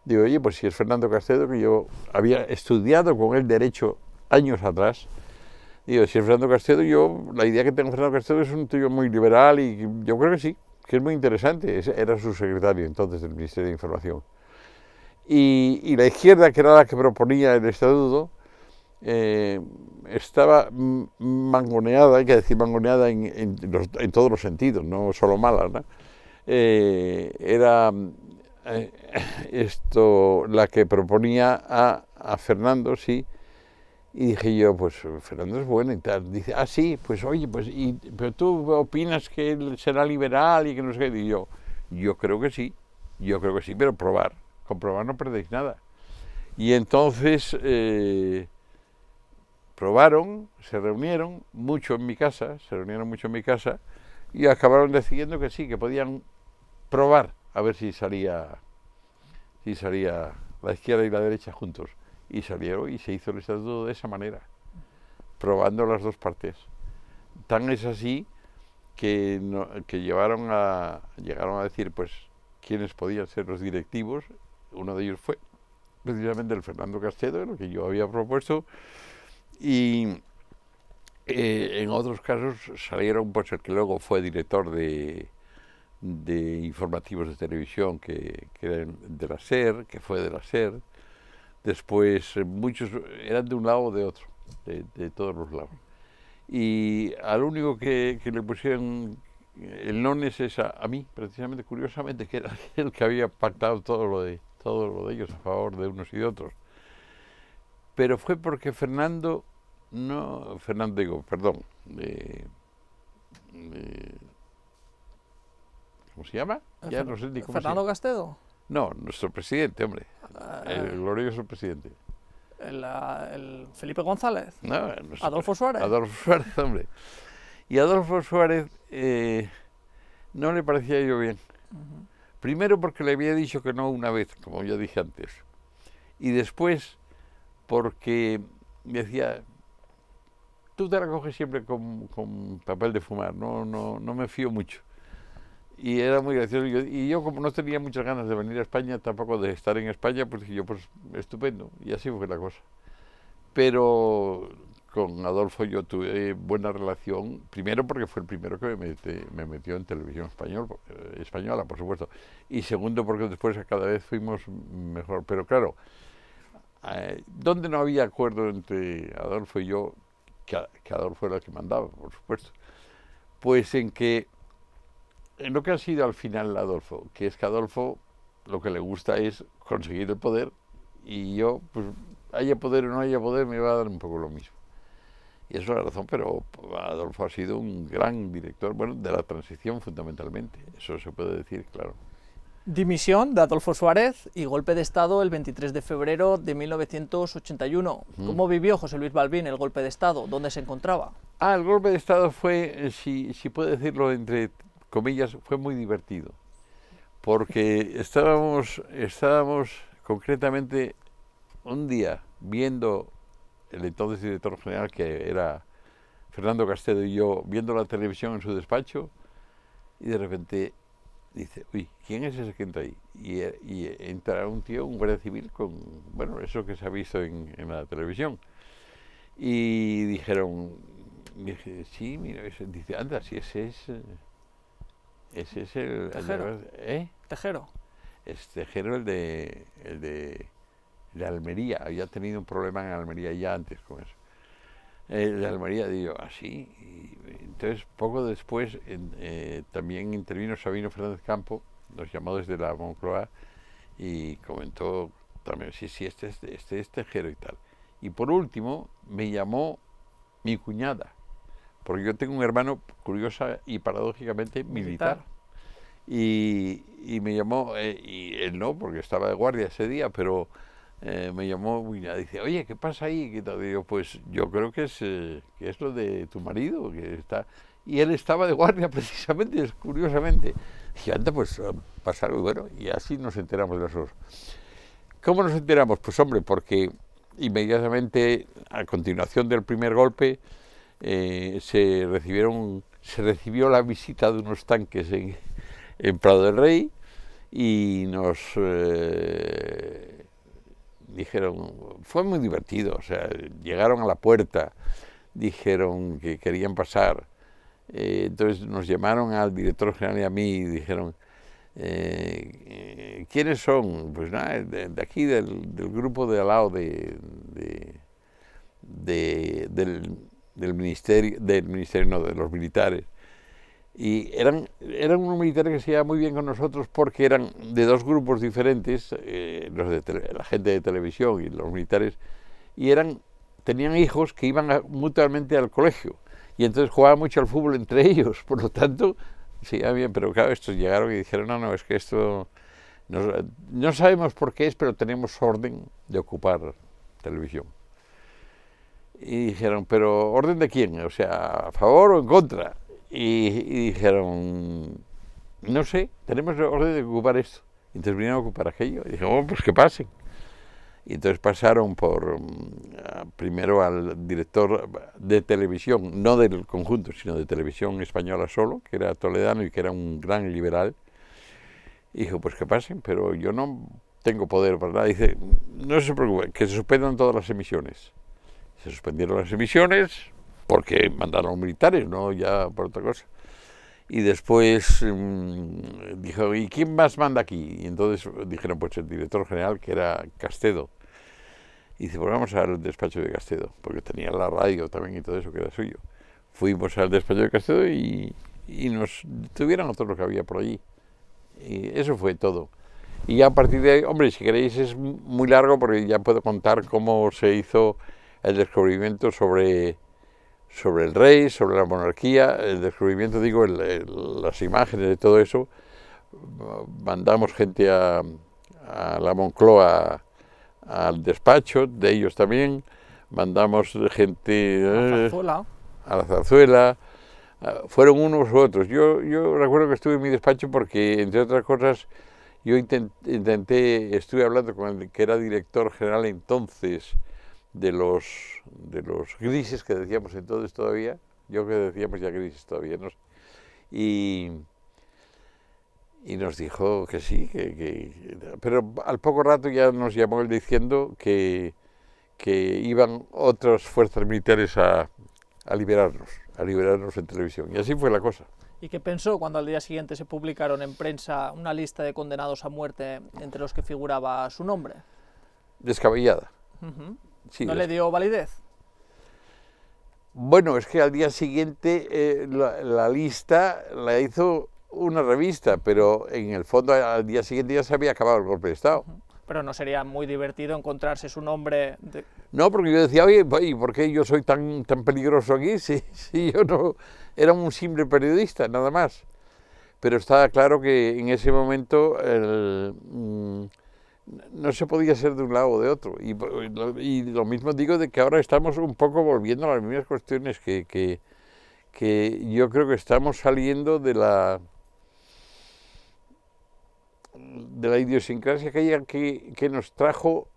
Digo, oye, pues si es Fernando Castedo, que yo había estudiado con él Derecho años atrás, digo, si es Fernando Castedo, la idea que tengo de Fernando Castedo es un tío muy liberal y yo creo que sí, que es muy interesante. Era su secretario entonces del Ministerio de Información. Y la izquierda, que era la que proponía el estatuto, estaba mangoneada, hay que decir mangoneada en todos los sentidos, no solo mala, ¿no? Era la que proponía a Fernando, sí, y dije yo, pues Fernando es bueno y tal. Dice, sí, pues oye, pero tú opinas que él será liberal y que no sé qué. Y yo creo que sí, pero con probar no perdéis nada. Y entonces probaron, se reunieron mucho en mi casa, y acabaron decidiendo que sí, que podían probar a ver si salía la izquierda y la derecha juntos. Y salieron y se hizo el estatuto de esa manera, probando las dos partes. Tan es así que llegaron a decir pues quiénes podían ser los directivos. Uno de ellos fue precisamente el Fernando Castedo, lo que yo había propuesto, y en otros casos salieron pues el que luego fue director de informativos de televisión, que era de la SER, que fue de la SER. Después muchos eran de un lado o de otro, de todos los lados. Y al único que le pusieron el nones es a mí, precisamente, curiosamente, que era el que había pactado todo lo de ellos a favor de unos y de otros. Pero fue porque Fernando, ¿cómo se llama? Ya no sé ni cómo ¿Fernando Castedo? No, nuestro presidente, hombre. El glorioso presidente. ¿El Felipe González? No, ¿Adolfo Suárez? Adolfo Suárez, hombre. Y Adolfo Suárez no le parecía yo bien. Primero porque le había dicho que no una vez, como yo dije antes. Y después porque me decía, tú te la coges siempre con papel de fumar, no me fío mucho. Y era muy gracioso. Y yo, como no tenía muchas ganas de venir a España, tampoco de estar en España, pues dije yo, pues estupendo. Y así fue la cosa. Pero con Adolfo yo tuve buena relación, primero porque fue el primero que me metió en televisión española, por supuesto. Y segundo porque después cada vez fuimos mejor. Pero claro, donde no había acuerdo entre Adolfo y yo, que Adolfo era el que mandaba, por supuesto, pues en lo que ha sido al final Adolfo, que es que Adolfo lo que le gusta es conseguir el poder, y yo, pues haya poder o no haya poder, me va a dar un poco lo mismo. Y eso es la razón, pero Adolfo ha sido un gran director, bueno, de la transición fundamentalmente, eso se puede decir, claro. Dimisión de Adolfo Suárez y golpe de Estado el 23 de febrero de 1981. ¿Cómo vivió José Luis Balbín el golpe de Estado? ¿Dónde se encontraba? El golpe de Estado fue, si puedo decirlo entre comillas, fue muy divertido, porque estábamos concretamente un día viendo el entonces director general, que era Fernando Castedo, y yo viendo la televisión en su despacho, y de repente dice, uy, ¿quién es ese que entra ahí? Y entra un tío, un guardia civil, con, bueno, eso que se ha visto en la televisión. Y dijeron, sí, mira, dice, anda, si ese es el Tejero. Tejero. Es Tejero, el de Almería. Había tenido un problema en Almería ya antes con eso. El de Almería, digo, así. Entonces, poco después, también intervino Sabino Fernández Campo, nos llamó desde la Moncloa y comentó también, sí, este es Tejero y tal. Y por último, me llamó mi cuñada, porque yo tengo un hermano, curiosa y paradójicamente, militar. Y me llamó, y él no, porque estaba de guardia ese día, pero me llamó y dice, oye, ¿qué pasa ahí? ¿Qué tal? Y yo, pues yo creo que es lo de tu marido, que está... Y él estaba de guardia precisamente, curiosamente. Dije, anda, pues pasa algo, bueno, y así nos enteramos de las cosas. ¿Cómo nos enteramos? Pues hombre, porque inmediatamente, a continuación del primer golpe, se recibió la visita de unos tanques en Prado del Rey y nos dijeron, fue muy divertido, o sea, llegaron a la puerta, dijeron que querían pasar, entonces nos llamaron al director general y a mí y dijeron, ¿quiénes son? Pues nada, de aquí del grupo de al lado del ministerio, no, de los militares. Y eran unos militares que se llevaban muy bien con nosotros porque eran de dos grupos diferentes, la gente de televisión y los militares, y tenían hijos que iban mutuamente al colegio, y entonces jugaban mucho al fútbol entre ellos, por lo tanto, se llevaban bien, pero claro, estos llegaron y dijeron, no, es que esto, no sabemos por qué es, pero tenemos orden de ocupar televisión. Y dijeron, ¿pero orden de quién? O sea, ¿a favor o en contra? Y dijeron, no sé, tenemos orden de ocupar esto. Y entonces vinieron a ocupar aquello. Y dijeron, oh, pues que pasen. Y entonces pasaron primero al director de televisión, no del conjunto, sino de televisión española solo, que era toledano y que era un gran liberal. Y dijo, pues que pasen, pero yo no tengo poder para nada. Dice, no se preocupen, que se suspendan todas las emisiones. Se suspendieron las emisiones porque mandaron militares, no ya por otra cosa. Y después dijo, ¿y quién más manda aquí? Y entonces dijeron, pues el director general, que era Castedo. Y dice, pues vamos al despacho de Castedo, porque tenía la radio también y todo eso que era suyo. Fuimos al despacho de Castedo y nos tuvieron todo lo que había por allí. Y eso fue todo. Y ya a partir de ahí, hombre, si queréis es muy largo porque ya puedo contar cómo se hizo el descubrimiento sobre el rey, sobre la monarquía, el descubrimiento, digo, las imágenes de todo eso. Mandamos gente a la Moncloa, al despacho de ellos también, mandamos gente a la Zarzuela, fueron unos u otros. Yo recuerdo que estuve en mi despacho porque, entre otras cosas, yo estuve hablando con el que era director general entonces de los grises que decíamos entonces todavía, yo que decíamos ya grises todavía, ¿no? Y nos dijo que sí, pero al poco rato ya nos llamó él diciendo que iban otras fuerzas militares a liberarnos en televisión, y así fue la cosa. ¿Y qué pensó cuando al día siguiente se publicaron en prensa una lista de condenados a muerte entre los que figuraba su nombre? Descabellada. Sí, ¿No le dio validez? Bueno, es que al día siguiente la lista la hizo una revista, pero en el fondo al día siguiente ya se había acabado el golpe de Estado. Pero no sería muy divertido encontrarse su nombre... No, porque yo decía, oye, ¿y por qué yo soy tan peligroso aquí? Si yo no era un simple periodista, nada más. Pero estaba claro que en ese momento no se podía ser de un lado o de otro. Y lo mismo digo de que ahora estamos un poco volviendo a las mismas cuestiones que yo creo que estamos saliendo de la idiosincrasia que nos trajo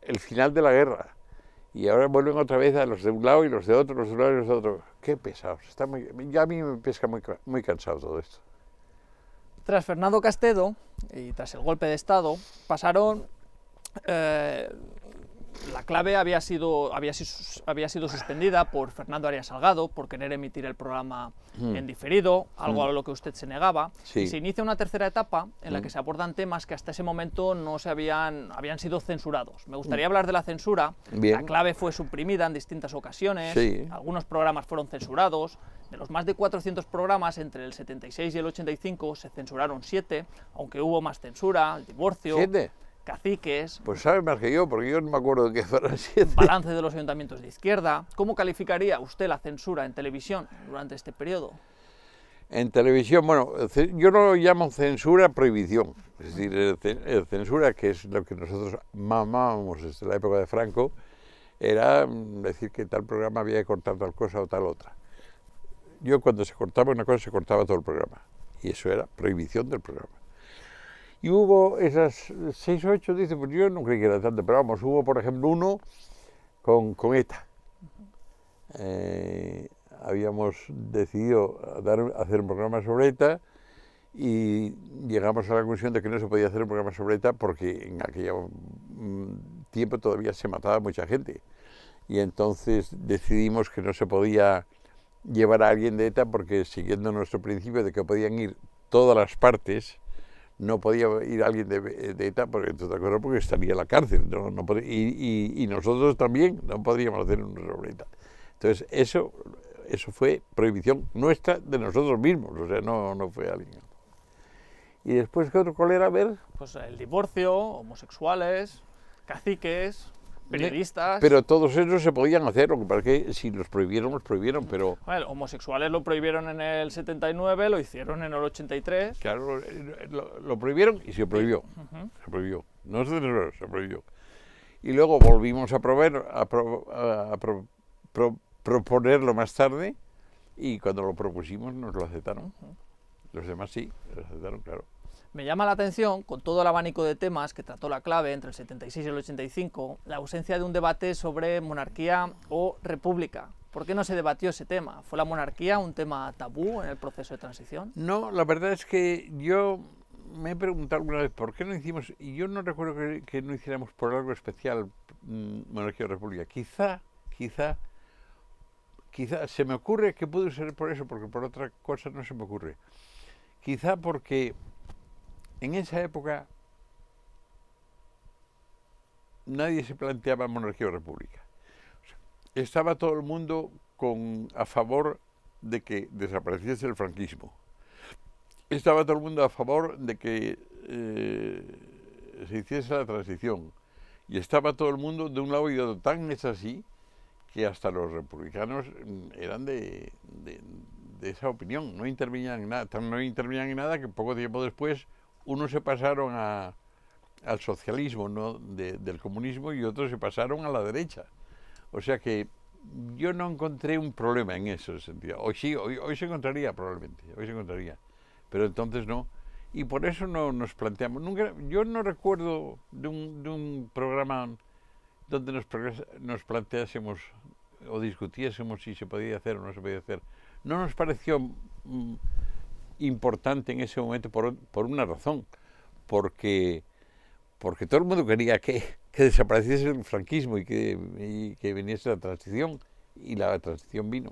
el final de la guerra. Y ahora vuelven otra vez a los de un lado y los de otro, los de un lado y los de otro. Qué pesados. Ya a mí me pesca muy cansado todo esto. Tras Fernando Castedo y tras el golpe de Estado, pasaron... la clave había sido suspendida por Fernando Arias Salgado por querer emitir el programa en diferido, algo a lo que usted se negaba. Sí. Y se inicia una tercera etapa en la que se abordan temas que hasta ese momento no habían sido censurados. Me gustaría hablar de la censura. Bien. La clave fue suprimida en distintas ocasiones, sí. Algunos programas fueron censurados. De los más de 400 programas, entre el 76 y el 85 se censuraron 7, aunque hubo más censura, el divorcio... ¿7? caciques, Pues sabe más que yo, porque yo no me acuerdo de qué fueron 7. balance de los ayuntamientos de izquierda. ¿Cómo calificaría usted la censura en televisión durante este periodo? En televisión, bueno, yo no lo llamo censura, prohibición. Es decir, censura, que es lo que nosotros mamábamos desde la época de Franco, era decir que tal programa había que cortar tal cosa o tal otra. Yo cuando se cortaba una cosa, se cortaba todo el programa. Y eso era prohibición del programa. Y hubo esas 6 o 8, dice, pues yo no creí que era tanto, pero vamos, hubo por ejemplo uno con ETA. Habíamos decidido hacer un programa sobre ETA y llegamos a la conclusión de que no se podía hacer un programa sobre ETA porque en aquel tiempo todavía se mataba mucha gente. Y entonces decidimos que no se podía llevar a alguien de ETA porque, siguiendo nuestro principio de que podían ir todas las partes, no podía ir alguien de ETA porque estaría en la cárcel, y nosotros también no podríamos hacer un sobre ETA. Entonces eso fue prohibición nuestra, de nosotros mismos, o sea, no fue alguien. Y después, ¿qué otro cólera? A ver. Pues el divorcio, homosexuales, caciques, periodistas... Pero todos esos se podían hacer, lo que pasa es que si los prohibieron, pero... Bueno, homosexuales lo prohibieron en el 79, lo hicieron en el 83... Claro, lo prohibieron y se prohibió, se prohibió, no se censuró, se prohibió. Y luego volvimos a proponerlo más tarde, y cuando lo propusimos nos lo aceptaron. Los demás sí, lo aceptaron, claro. Me llama la atención, con todo el abanico de temas que trató la clave entre el 76 y el 85, la ausencia de un debate sobre monarquía o república. ¿Por qué no se debatió ese tema? ¿Fue la monarquía un tema tabú en el proceso de transición? No, la verdad es que yo me he preguntado alguna vez por qué no hicimos, y yo no recuerdo que no hiciéramos por algo especial monarquía o república. Quizá se me ocurre que puede ser por eso, porque por otra cosa no se me ocurre. Quizá porque en esa época nadie se planteaba monarquía o república. O sea, estaba todo el mundo a favor de que desapareciese el franquismo. Estaba todo el mundo a favor de que se hiciese la transición. Y estaba todo el mundo de un lado y de otro. Tan es así que hasta los republicanos eran de esa opinión, no intervenían en nada, no intervenían en nada que poco tiempo después unos se pasaron al socialismo, ¿no?, del comunismo, y otros se pasaron a la derecha. O sea que yo no encontré un problema en ese sentido. Hoy sí, hoy se encontraría probablemente, hoy se encontraría, pero entonces no. Y por eso no nos planteamos, yo no recuerdo de un programa donde nos planteásemos o discutiésemos si se podía hacer o no se podía hacer. No nos pareció importante en ese momento por una razón, porque todo el mundo quería que desapareciese el franquismo y que viniese la transición, y la transición vino,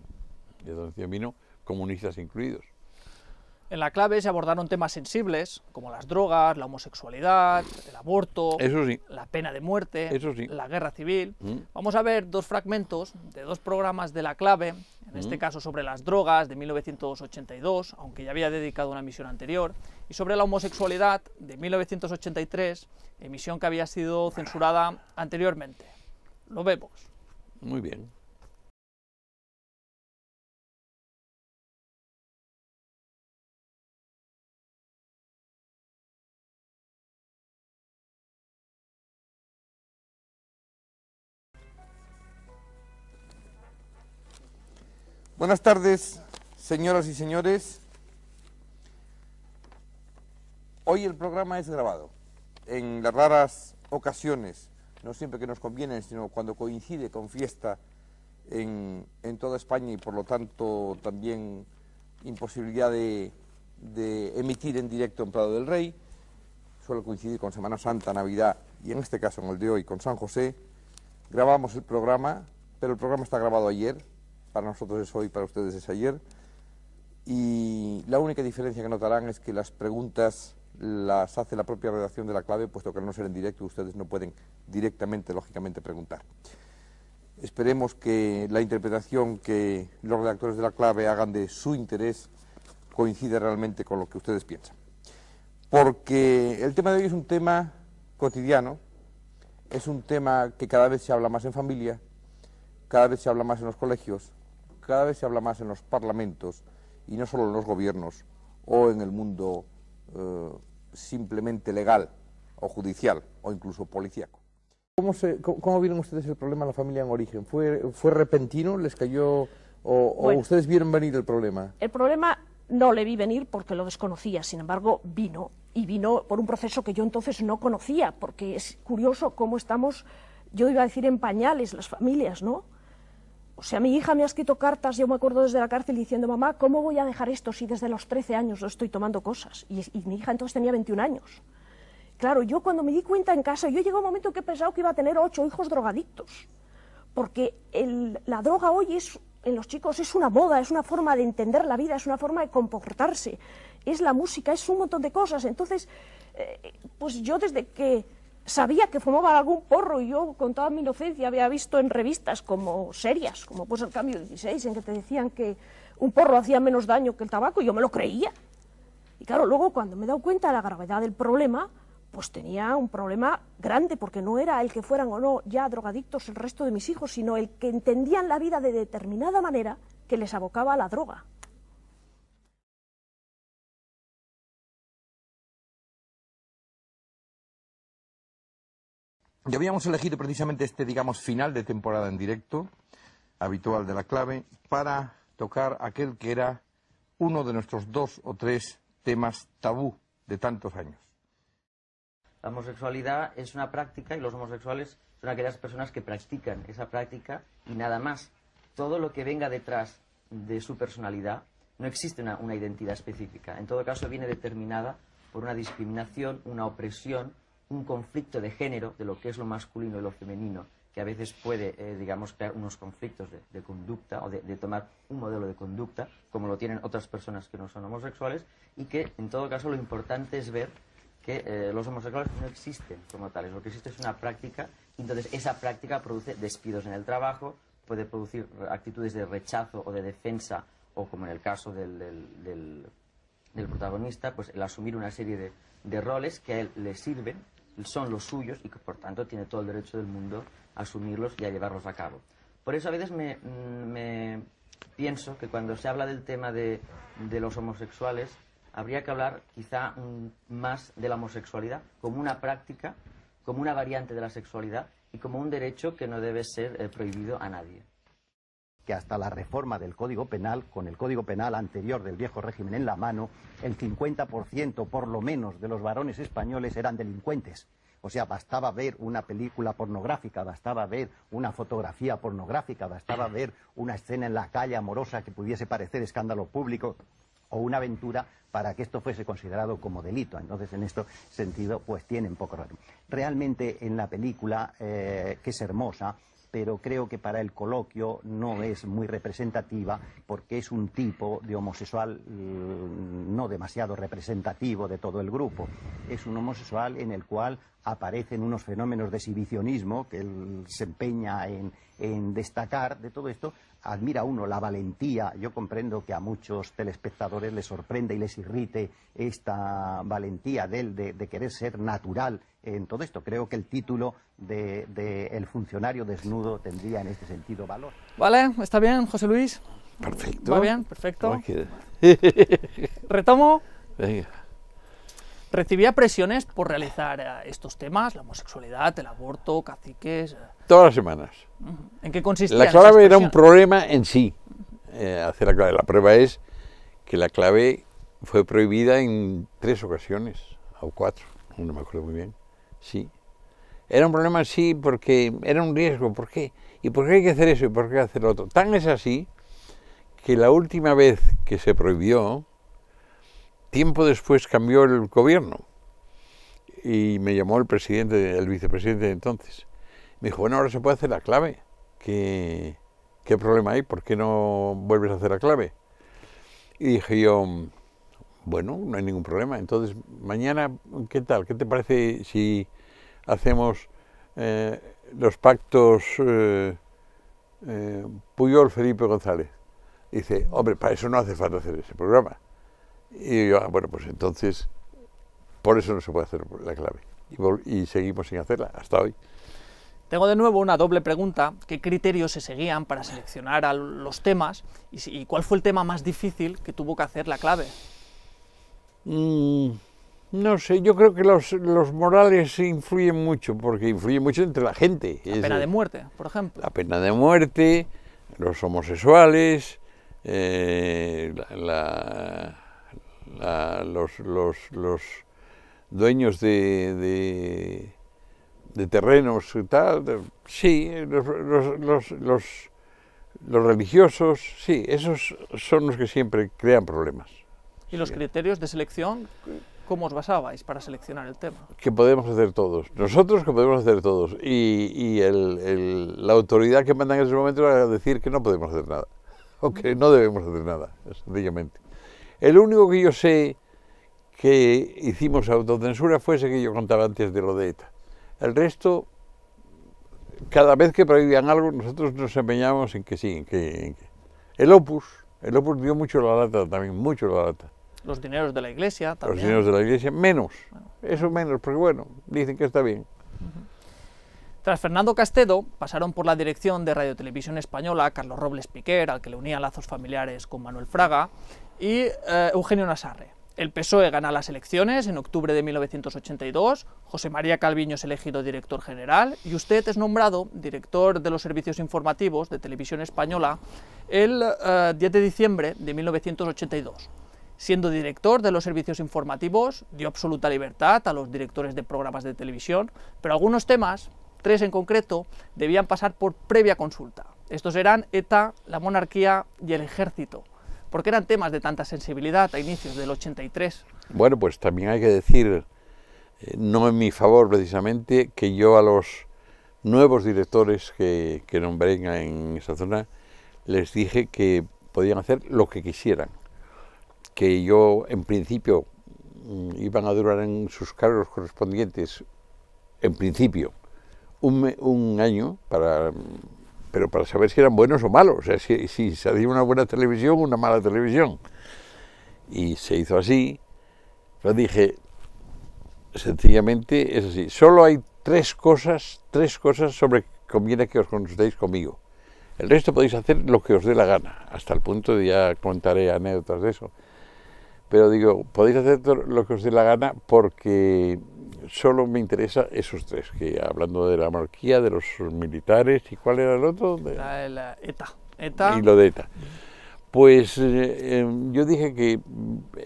comunistas incluidos. En la clave se abordaron temas sensibles, como las drogas, la homosexualidad, el aborto, eso sí, la pena de muerte, eso sí, la guerra civil. Vamos a ver dos fragmentos de dos programas de la clave, en este caso sobre las drogas, de 1982, aunque ya había dedicado una emisión anterior, y sobre la homosexualidad, de 1983, emisión que había sido censurada anteriormente. Lo vemos. Muy bien. Buenas tardes, señoras y señores. Hoy el programa es grabado. En las raras ocasiones, no siempre que nos conviene, sino cuando coincide con fiesta en toda España, y por lo tanto también imposibilidad de emitir en directo en Prado del Rey, suele coincidir con Semana Santa, Navidad, y en este caso, en el de hoy, con San José. Grabamos el programa, pero el programa está grabado ayer. Para nosotros es hoy, para ustedes es ayer, y la única diferencia que notarán es que las preguntas las hace la propia redacción de la clave, puesto que al no ser en directo ustedes no pueden directamente, lógicamente, preguntar. Esperemos que la interpretación que los redactores de la clave hagan de su interés coincida realmente con lo que ustedes piensan. Porque el tema de hoy es un tema cotidiano, es un tema que cada vez se habla más en familia, cada vez se habla más en los colegios, cada vez se habla más en los parlamentos y no solo en los gobiernos o en el mundo simplemente legal o judicial o incluso policíaco. ¿Cómo vieron ustedes el problema en la familia en origen? ¿Fue repentino? ¿Les cayó o ustedes vieron venir el problema? El problema no le vi venir porque lo desconocía, sin embargo vino, y vino por un proceso que yo entonces no conocía, porque es curioso cómo estamos, yo iba a decir en pañales las familias, ¿no? O sea, mi hija me ha escrito cartas, yo me acuerdo desde la cárcel diciendo, mamá, ¿cómo voy a dejar esto si desde los 13 años no estoy tomando cosas? Y mi hija entonces tenía 21 años. Claro, yo cuando me di cuenta en casa, yo llegó un momento que he pensado que iba a tener 8 hijos drogadictos, porque la droga hoy en los chicos es una moda, es una forma de entender la vida, es una forma de comportarse, es la música, es un montón de cosas. Entonces, pues yo desde que sabía que fumaban algún porro, y yo con toda mi inocencia había visto en revistas como serias, como pues el Cambio 16, en que te decían que un porro hacía menos daño que el tabaco, y yo me lo creía. Y claro, luego cuando me he dado cuenta de la gravedad del problema, pues tenía un problema grande, porque no era el que fueran o no ya drogadictos el resto de mis hijos, sino el que entendían la vida de determinada manera que les abocaba a la droga. Y habíamos elegido precisamente este, digamos, final de temporada en directo, habitual de La Clave, para tocar aquel que era uno de nuestros 2 o 3 temas tabú de tantos años. La homosexualidad es una práctica y los homosexuales son aquellas personas que practican esa práctica y nada más. Todo lo que venga detrás de su personalidad no existe una identidad específica. En todo caso viene determinada por una discriminación, una opresión, un conflicto de género de lo que es lo masculino y lo femenino, que a veces puede, digamos, crear unos conflictos de conducta o de tomar un modelo de conducta, como lo tienen otras personas que no son homosexuales, y que en todo caso lo importante es ver que los homosexuales no existen como tales, lo que existe es una práctica, y entonces esa práctica produce despidos en el trabajo, puede producir actitudes de rechazo o de defensa, o como en el caso del protagonista, pues el asumir una serie de roles que a él le sirven, son los suyos y que por tanto tiene todo el derecho del mundo a asumirlos y a llevarlos a cabo. Por eso a veces me pienso que cuando se habla del tema de los homosexuales, habría que hablar quizá más de la homosexualidad como una práctica, como una variante de la sexualidad y como un derecho que no debe ser prohibido a nadie. Que hasta la reforma del Código Penal, con el Código Penal anterior del viejo régimen en la mano, el 50% por lo menos de los varones españoles eran delincuentes. O sea, bastaba ver una película pornográfica, bastaba ver una fotografía pornográfica, bastaba ver una escena en la calle amorosa que pudiese parecer escándalo público o una aventura para que esto fuese considerado como delito. Entonces, en este sentido, pues tienen poco razón. Realmente en la película, que es hermosa, pero creo que para el coloquio no es muy representativa porque es un tipo de homosexual no demasiado representativo de todo el grupo. Es un homosexual en el cual aparecen unos fenómenos de exhibicionismo que él se empeña en destacar. De todo esto admira uno la valentía. Yo comprendo que a muchos telespectadores les sorprende y les irrite esta valentía de él de querer ser natural en todo esto. Creo que el título de El funcionario desnudo tendría en este sentido valor. Vale, ¿está bien, José Luis? Perfecto. ¿Va bien? Perfecto. Okay. Retomo. Venga. ¿Recibía presiones por realizar estos temas, la homosexualidad, el aborto, caciques? Todas las semanas. ¿En qué consistían La esas clave era un presiones? problema en sí. Hacer la clave. La prueba es que la clave fue prohibida en 3 ocasiones, o 4, no me acuerdo muy bien. Sí. Era un problema sí porque era un riesgo. ¿Por qué? ¿Y por qué hay que hacer eso y por qué hacer lo otro? Tan es así que la última vez que se prohibió, tiempo después cambió el gobierno y me llamó el vicepresidente de entonces. Me dijo, bueno, ahora se puede hacer la clave. ¿Qué problema hay? ¿Por qué no vuelves a hacer la clave? Y dije yo, bueno, no hay ningún problema. Entonces, mañana, ¿qué tal? ¿Qué te parece si hacemos los pactos Pujol-Felipe González? Dice, hombre, para eso no hace falta hacer ese programa. Y yo, bueno, pues entonces, por eso no se puede hacer la clave. y seguimos sin hacerla hasta hoy. Tengo de nuevo una doble pregunta. ¿Qué criterios se seguían para seleccionar a los temas? ¿Y cuál fue el tema más difícil que tuvo que hacer La Clave? No sé, yo creo que los morales influyen mucho, porque influyen mucho entre la gente. La pena de muerte, por ejemplo. La pena de muerte, los homosexuales, los dueños de terrenos y tal, sí, los religiosos, sí, esos son los que siempre crean problemas. ¿Y los criterios de selección, cómo os basabais para seleccionar el tema? Que podemos hacer todos, nosotros que podemos hacer todos, y la autoridad que manda en ese momento va a decir que no podemos hacer nada, o que no debemos hacer nada, sencillamente. El único que yo sé que hicimos autocensura fue ese que yo contaba antes de lo de ETA. El resto, cada vez que prohibían algo, nosotros nos empeñábamos en que sí, en que... El Opus dio mucho la lata también, mucho la lata. Los dineros de la Iglesia también. Los dineros de la Iglesia, menos, eso menos, porque bueno, dicen que está bien. Tras Fernando Castedo, pasaron por la dirección de Radio Televisión Española Carlos Robles Piquer, al que le unían lazos familiares con Manuel Fraga, y Eugenio Nassarre. El PSOE gana las elecciones en octubre de 1982, José María Calviño es elegido director general y usted es nombrado director de los servicios informativos de Televisión Española el 10 de diciembre de 1982. Siendo director de los servicios informativos, dio absoluta libertad a los directores de programas de televisión, pero algunos temas, 3 en concreto, debían pasar por previa consulta. Estos eran ETA, la monarquía y el ejército. ¿Por qué eran temas de tanta sensibilidad a inicios del 83? Bueno, pues también hay que decir, no en mi favor precisamente, que yo a los nuevos directores que nombré en esa zona, les dije que podían hacer lo que quisieran, que yo en principio iban a durar en sus cargos correspondientes, en principio, un año, pero para saber si eran buenos o malos, o sea, si se hacía una buena televisión o una mala televisión. Y se hizo así. Yo dije, sencillamente, es así, solo hay tres cosas sobre que conviene que os consultéis conmigo. El resto podéis hacer lo que os dé la gana, hasta el punto de ya contaré anécdotas de eso. Pero digo, podéis hacer lo que os dé la gana porque solo me interesa esos 3, que hablando de la monarquía, de los militares, ¿y cuál era el otro? La ETA. Y lo de ETA. Pues yo dije que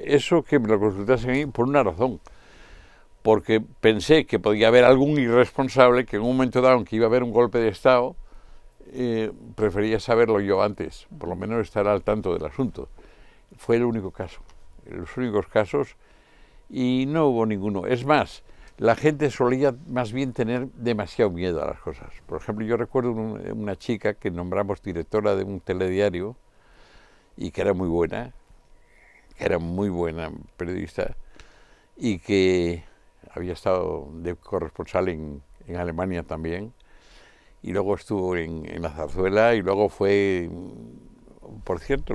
eso que me lo consultasen a mí por una razón, porque pensé que podía haber algún irresponsable que en un momento dado, que iba a haber un golpe de Estado, prefería saberlo yo antes, por lo menos estar al tanto del asunto. Fue el único caso, los únicos casos, y no hubo ninguno. Es más, la gente solía más bien tener demasiado miedo a las cosas. Por ejemplo, yo recuerdo una chica que nombramos directora de un telediario y que era muy buena periodista y que había estado de corresponsal en Alemania también y luego estuvo en la Zarzuela y luego fue, por cierto,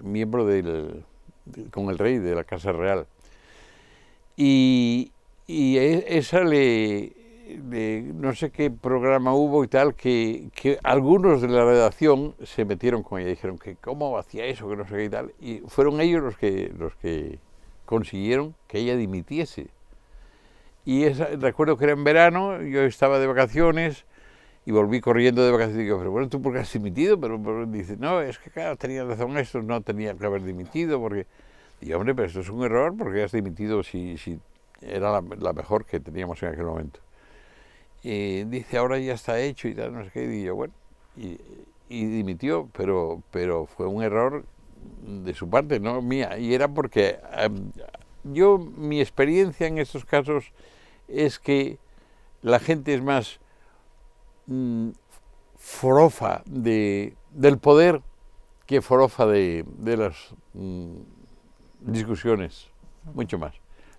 miembro con el rey de la Casa Real. Y esa no sé qué programa hubo y tal, que algunos de la redacción se metieron con ella, dijeron que cómo hacía eso, que no sé qué y tal, y fueron ellos los que consiguieron que ella dimitiese. Y recuerdo que era en verano, yo estaba de vacaciones y volví corriendo de vacaciones y digo, pero bueno, ¿tú por qué has dimitido? Pero dice, no, es que claro, tenía razón, esto no tenía que haber dimitido, porque... Digo, hombre, pero esto es un error porque has dimitido si era la mejor que teníamos en aquel momento. Y dice, ahora ya está hecho y tal, no sé qué, y digo, bueno, y dimitió, pero fue un error de su parte, no mía, y era porque mi experiencia en estos casos es que la gente es más forofa del poder que forofa de las discusiones, mucho más.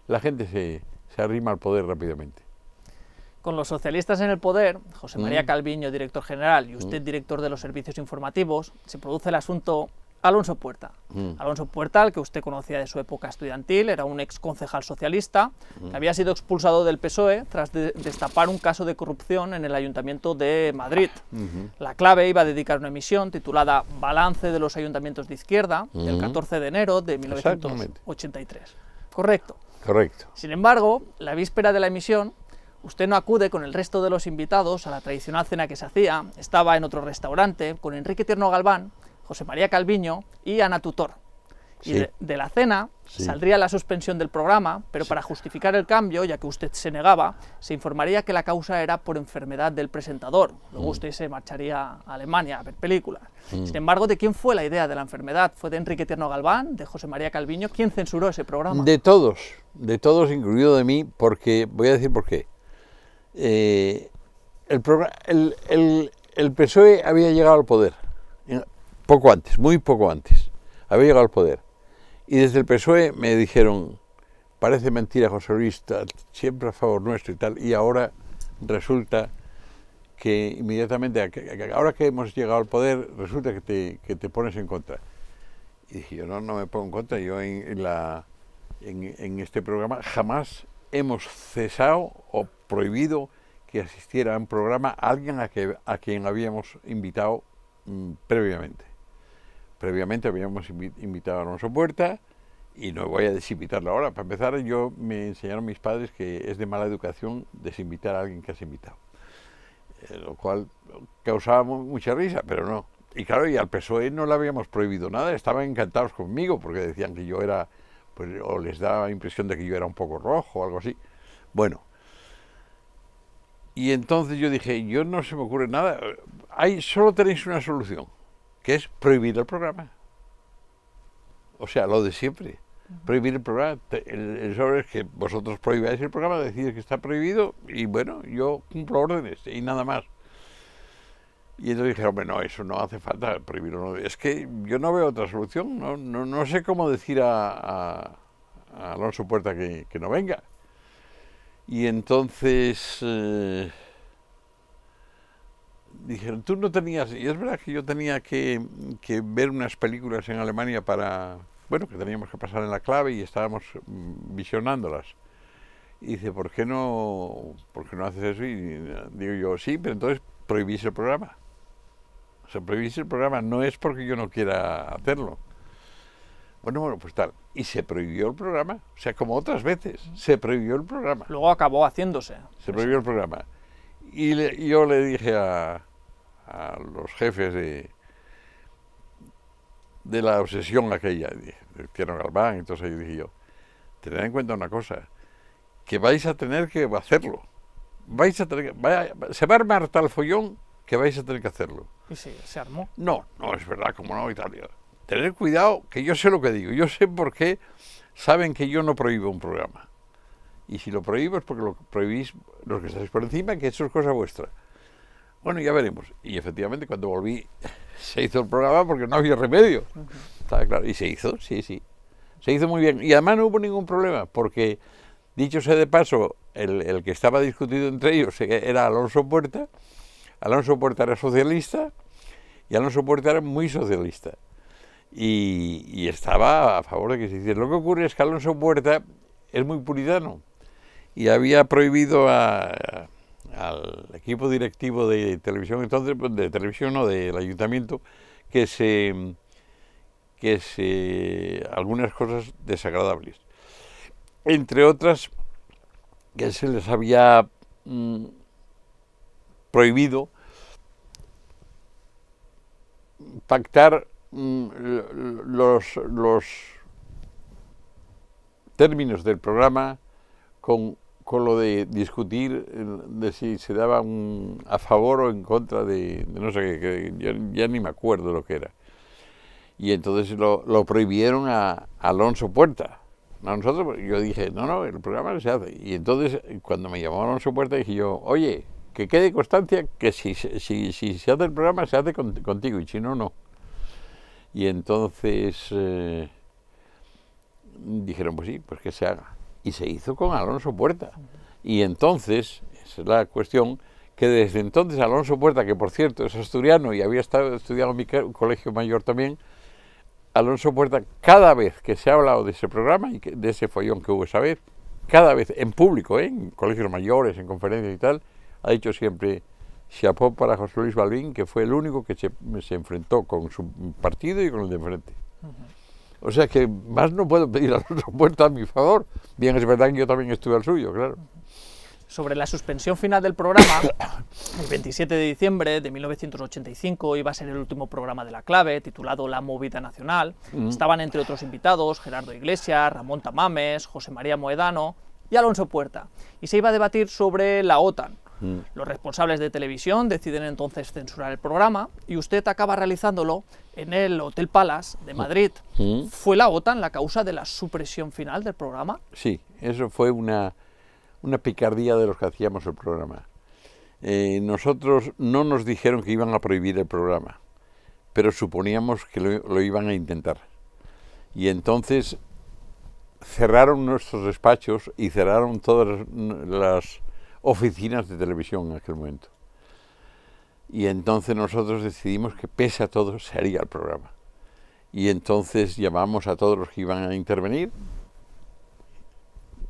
La gente se arrima al poder rápidamente. Con los socialistas en el poder, José María Calviño, director general, y usted, director de los servicios informativos, se produce el asunto Alonso Puerta. Alonso Puerta, al que usted conocía de su época estudiantil, era un ex concejal socialista que había sido expulsado del PSOE tras destapar un caso de corrupción en el Ayuntamiento de Madrid. La Clave iba a dedicar una emisión titulada Balance de los ayuntamientos de izquierda, el 14 de enero de 1983. Correcto. Correcto. Sin embargo, la víspera de la emisión, usted no acude con el resto de los invitados a la tradicional cena que se hacía, estaba en otro restaurante con Enrique Tierno Galván, José María Calviño y Ana Tutor. Y de la cena saldría la suspensión del programa, pero para justificar el cambio, ya que usted se negaba, se informaría que la causa era por enfermedad del presentador. Luego usted se marcharía a Alemania a ver películas. Sin embargo, ¿de quién fue la idea de la enfermedad? ¿Fue de Enrique Tierno Galván, de José María Calviño? ¿Quién censuró ese programa? De todos, incluido de mí, porque voy a decir por qué. El PSOE había llegado al poder. Poco antes, muy poco antes, había llegado al poder. Y desde el PSOE me dijeron, parece mentira, José Luis, siempre a favor nuestro y tal, y ahora resulta que inmediatamente, ahora que hemos llegado al poder, resulta que te pones en contra. Y dije yo, no me pongo en contra, yo en este programa jamás hemos cesado o prohibido que asistiera a un programa alguien a quien habíamos invitado previamente. Previamente habíamos invitado a Alonso Puerta y no voy a desinvitarlo ahora. Para empezar, me enseñaron mis padres que es de mala educación desinvitar a alguien que has invitado. Lo cual causaba mucha risa, pero no. Y claro, y al PSOE no le habíamos prohibido nada, estaban encantados conmigo porque decían que yo era, pues, o les daba la impresión de que yo era un poco rojo o algo así. Bueno, y entonces yo dije, yo no se me ocurre nada, solo tenéis una solución, que es prohibir el programa. O sea, lo de siempre, prohibir el programa. El sobre es que vosotros prohibáis el programa, decís que está prohibido y bueno, yo cumplo órdenes y nada más. Y entonces dije, hombre, no, eso no hace falta prohibirlo. Es que yo no veo otra solución, no sé cómo decir a Alonso Puerta que no venga. Y entonces dijeron, tú no tenías, y es verdad que yo tenía que ver unas películas en Alemania para, bueno, que teníamos que pasar en la Clave y estábamos visionándolas. Y dice, ¿por qué no haces eso? Y digo yo, sí, pero entonces prohibís el programa. O sea, prohibís el programa, no es porque yo no quiera hacerlo. Bueno, pues tal. Y se prohibió el programa, o sea, como otras veces, se prohibió el programa. Luego acabó haciéndose. Se prohibió el programa. Y yo le dije a los jefes de la obsesión aquella, de Tierno Galván, entonces yo dije yo, tened en cuenta una cosa, que vais a tener que hacerlo. Se va a armar tal follón que vais a tener que hacerlo. ¿Y sí, se armó? No, es verdad, como no, Italia. Tener cuidado, que yo sé lo que digo, yo sé por qué saben que yo no prohíbo un programa. Y si lo prohíbo es porque lo prohibís los que estáis por encima, que eso es cosa vuestra. Bueno, ya veremos. Y efectivamente, cuando volví, se hizo el programa porque no había remedio. Estaba claro. Y se hizo, sí. Se hizo muy bien. Y además no hubo ningún problema, porque, dicho sea de paso, el que estaba discutido entre ellos era Alonso Puerta. Alonso Puerta era socialista y Alonso Puerta era muy socialista. Y estaba a favor de que se hiciera. Lo que ocurre es que Alonso Puerta es muy puritano y había prohibido al equipo directivo de televisión, entonces, de televisión no, del ayuntamiento, que algunas cosas desagradables. Entre otras, que se les había prohibido pactar los términos del programa con lo de discutir de si se daba a favor o en contra de no sé qué, ya ni me acuerdo lo que era. Y entonces lo prohibieron a Alonso Puerta. A nosotros, yo dije, no, el programa se hace. Y entonces, cuando me llamó Alonso Puerta, dije yo, oye, que quede constancia que si se hace el programa, se hace contigo, y si no, no. Y entonces dijeron, pues sí, pues que se haga. Y se hizo con Alonso Puerta. Y entonces, esa es la cuestión, que desde entonces Alonso Puerta, que por cierto es asturiano y había estudiado en mi colegio mayor también, Alonso Puerta, cada vez que se ha hablado de ese programa y de ese follón que hubo esa vez, cada vez en público, en colegios mayores, en conferencias y tal, ha dicho siempre chapeau para José Luis Balbín, que fue el único que se enfrentó con su partido y con el de enfrente. O sea que más no puedo pedir a Alonso Puerta a mi favor. Bien, es verdad que yo también estuve al suyo, claro. Sobre la suspensión final del programa, el 27 de diciembre de 1985 iba a ser el último programa de La Clave, titulado La Movida Nacional. Estaban entre otros invitados Gerardo Iglesias, Ramón Tamames, José María Moedano y Alonso Puerta. Y se iba a debatir sobre la OTAN. Los responsables de televisión deciden entonces censurar el programa y usted acaba realizándolo en el Hotel Palace de Madrid. ¿Fue la OTAN la causa de la supresión final del programa? Sí, eso fue una picardía de los que hacíamos el programa. Nosotros no nos dijeron que iban a prohibir el programa, pero suponíamos que lo iban a intentar. Y entonces cerraron nuestros despachos y cerraron todas las oficinas de televisión en aquel momento. Y entonces nosotros decidimos que pese a todo se haría el programa. Y entonces llamamos a todos los que iban a intervenir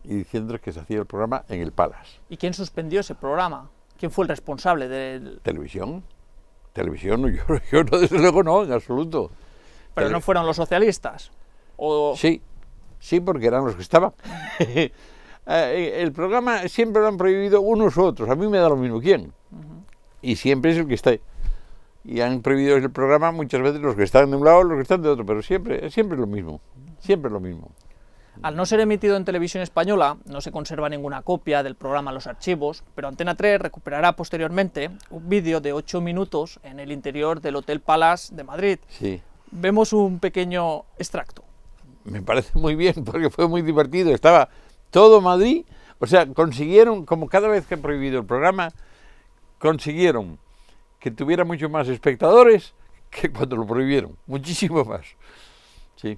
y diciéndoles que se hacía el programa en el Palace. ¿Y quién suspendió ese programa? ¿Quién fue el responsable del...? ¿Televisión? Televisión, yo no, desde luego no, en absoluto. ¿Pero no fueron los socialistas? ¿O... Sí, porque eran los que estaban. El programa siempre lo han prohibido unos u otros, a mí me da lo mismo quién. Y siempre es el que está. Y han prohibido el programa muchas veces los que están de un lado, los que están de otro, pero siempre es lo mismo, siempre lo mismo. Al no ser emitido en televisión española, no se conserva ninguna copia del programa en los archivos, pero Antena 3 recuperará posteriormente un vídeo de 8 minutos en el interior del Hotel Palace de Madrid. Sí. Vemos un pequeño extracto. Me parece muy bien, porque fue muy divertido. Estaba todo Madrid, o sea, consiguieron, como cada vez que han prohibido el programa, consiguieron que tuviera mucho más espectadores que cuando lo prohibieron, muchísimo más. Sí.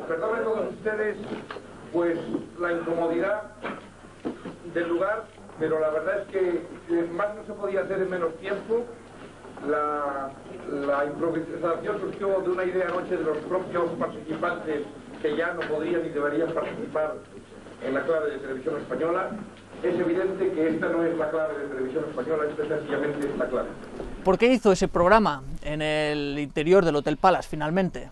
Perdonen todos ustedes, pues, la incomodidad del lugar, pero la verdad es que más no se podía hacer en menos tiempo. La improvisación surgió de una idea anoche de los propios participantes que ya no podían ni deberían participar en la clave de televisión española. Es evidente que esta no es la clave de televisión española, esta sencillamente es la clave. ¿Por qué hizo ese programa en el interior del Hotel Palace finalmente?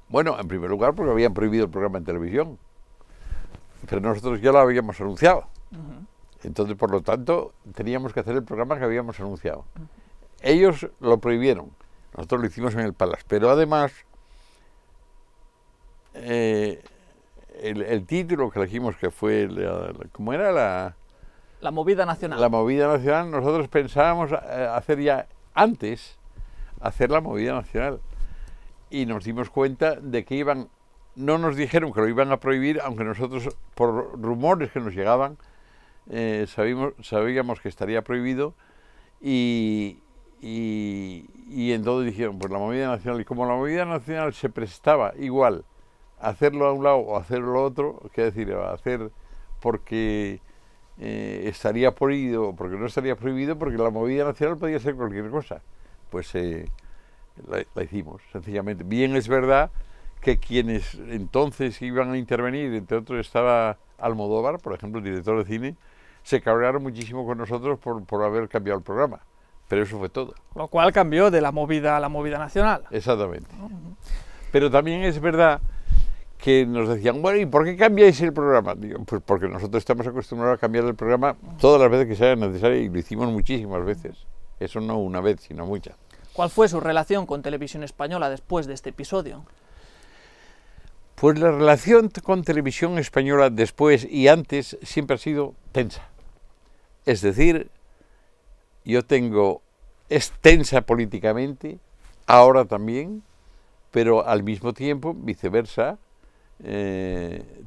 Bueno, en primer lugar porque habían prohibido el programa en televisión, pero nosotros ya lo habíamos anunciado. Entonces, por lo tanto, teníamos que hacer el programa que habíamos anunciado. Ellos lo prohibieron, nosotros lo hicimos en el Palace, pero además el título que elegimos, que fue, ¿cómo era? La Movida Nacional. La Movida Nacional, nosotros pensábamos hacer ya antes, hacer la Movida Nacional. Y nos dimos cuenta de que no nos dijeron que lo iban a prohibir, aunque nosotros, por rumores que nos llegaban, sabíamos que estaría prohibido, y entonces dijeron, pues la Movida Nacional, y como la Movida Nacional se prestaba igual hacerlo a un lado o hacerlo al otro, quiere decir, hacer porque estaría prohibido, porque no estaría prohibido, porque la movida nacional podía ser cualquier cosa. Pues la hicimos, sencillamente. Bien es verdad que quienes entonces iban a intervenir, entre otros estaba Almodóvar, por ejemplo, el director de cine, se cabrearon muchísimo con nosotros por haber cambiado el programa, pero eso fue todo. Lo cual cambió de la movida a la movida nacional. Exactamente. Pero también es verdad que nos decían, bueno, ¿y por qué cambiáis el programa? Digo, pues porque nosotros estamos acostumbrados a cambiar el programa todas las veces que sea necesario, y lo hicimos muchísimas veces. Eso no una vez, sino muchas. ¿Cuál fue su relación con Televisión Española después de este episodio? Pues la relación con Televisión Española después y antes siempre ha sido tensa. Es decir, es tensa políticamente, ahora también, pero al mismo tiempo, viceversa,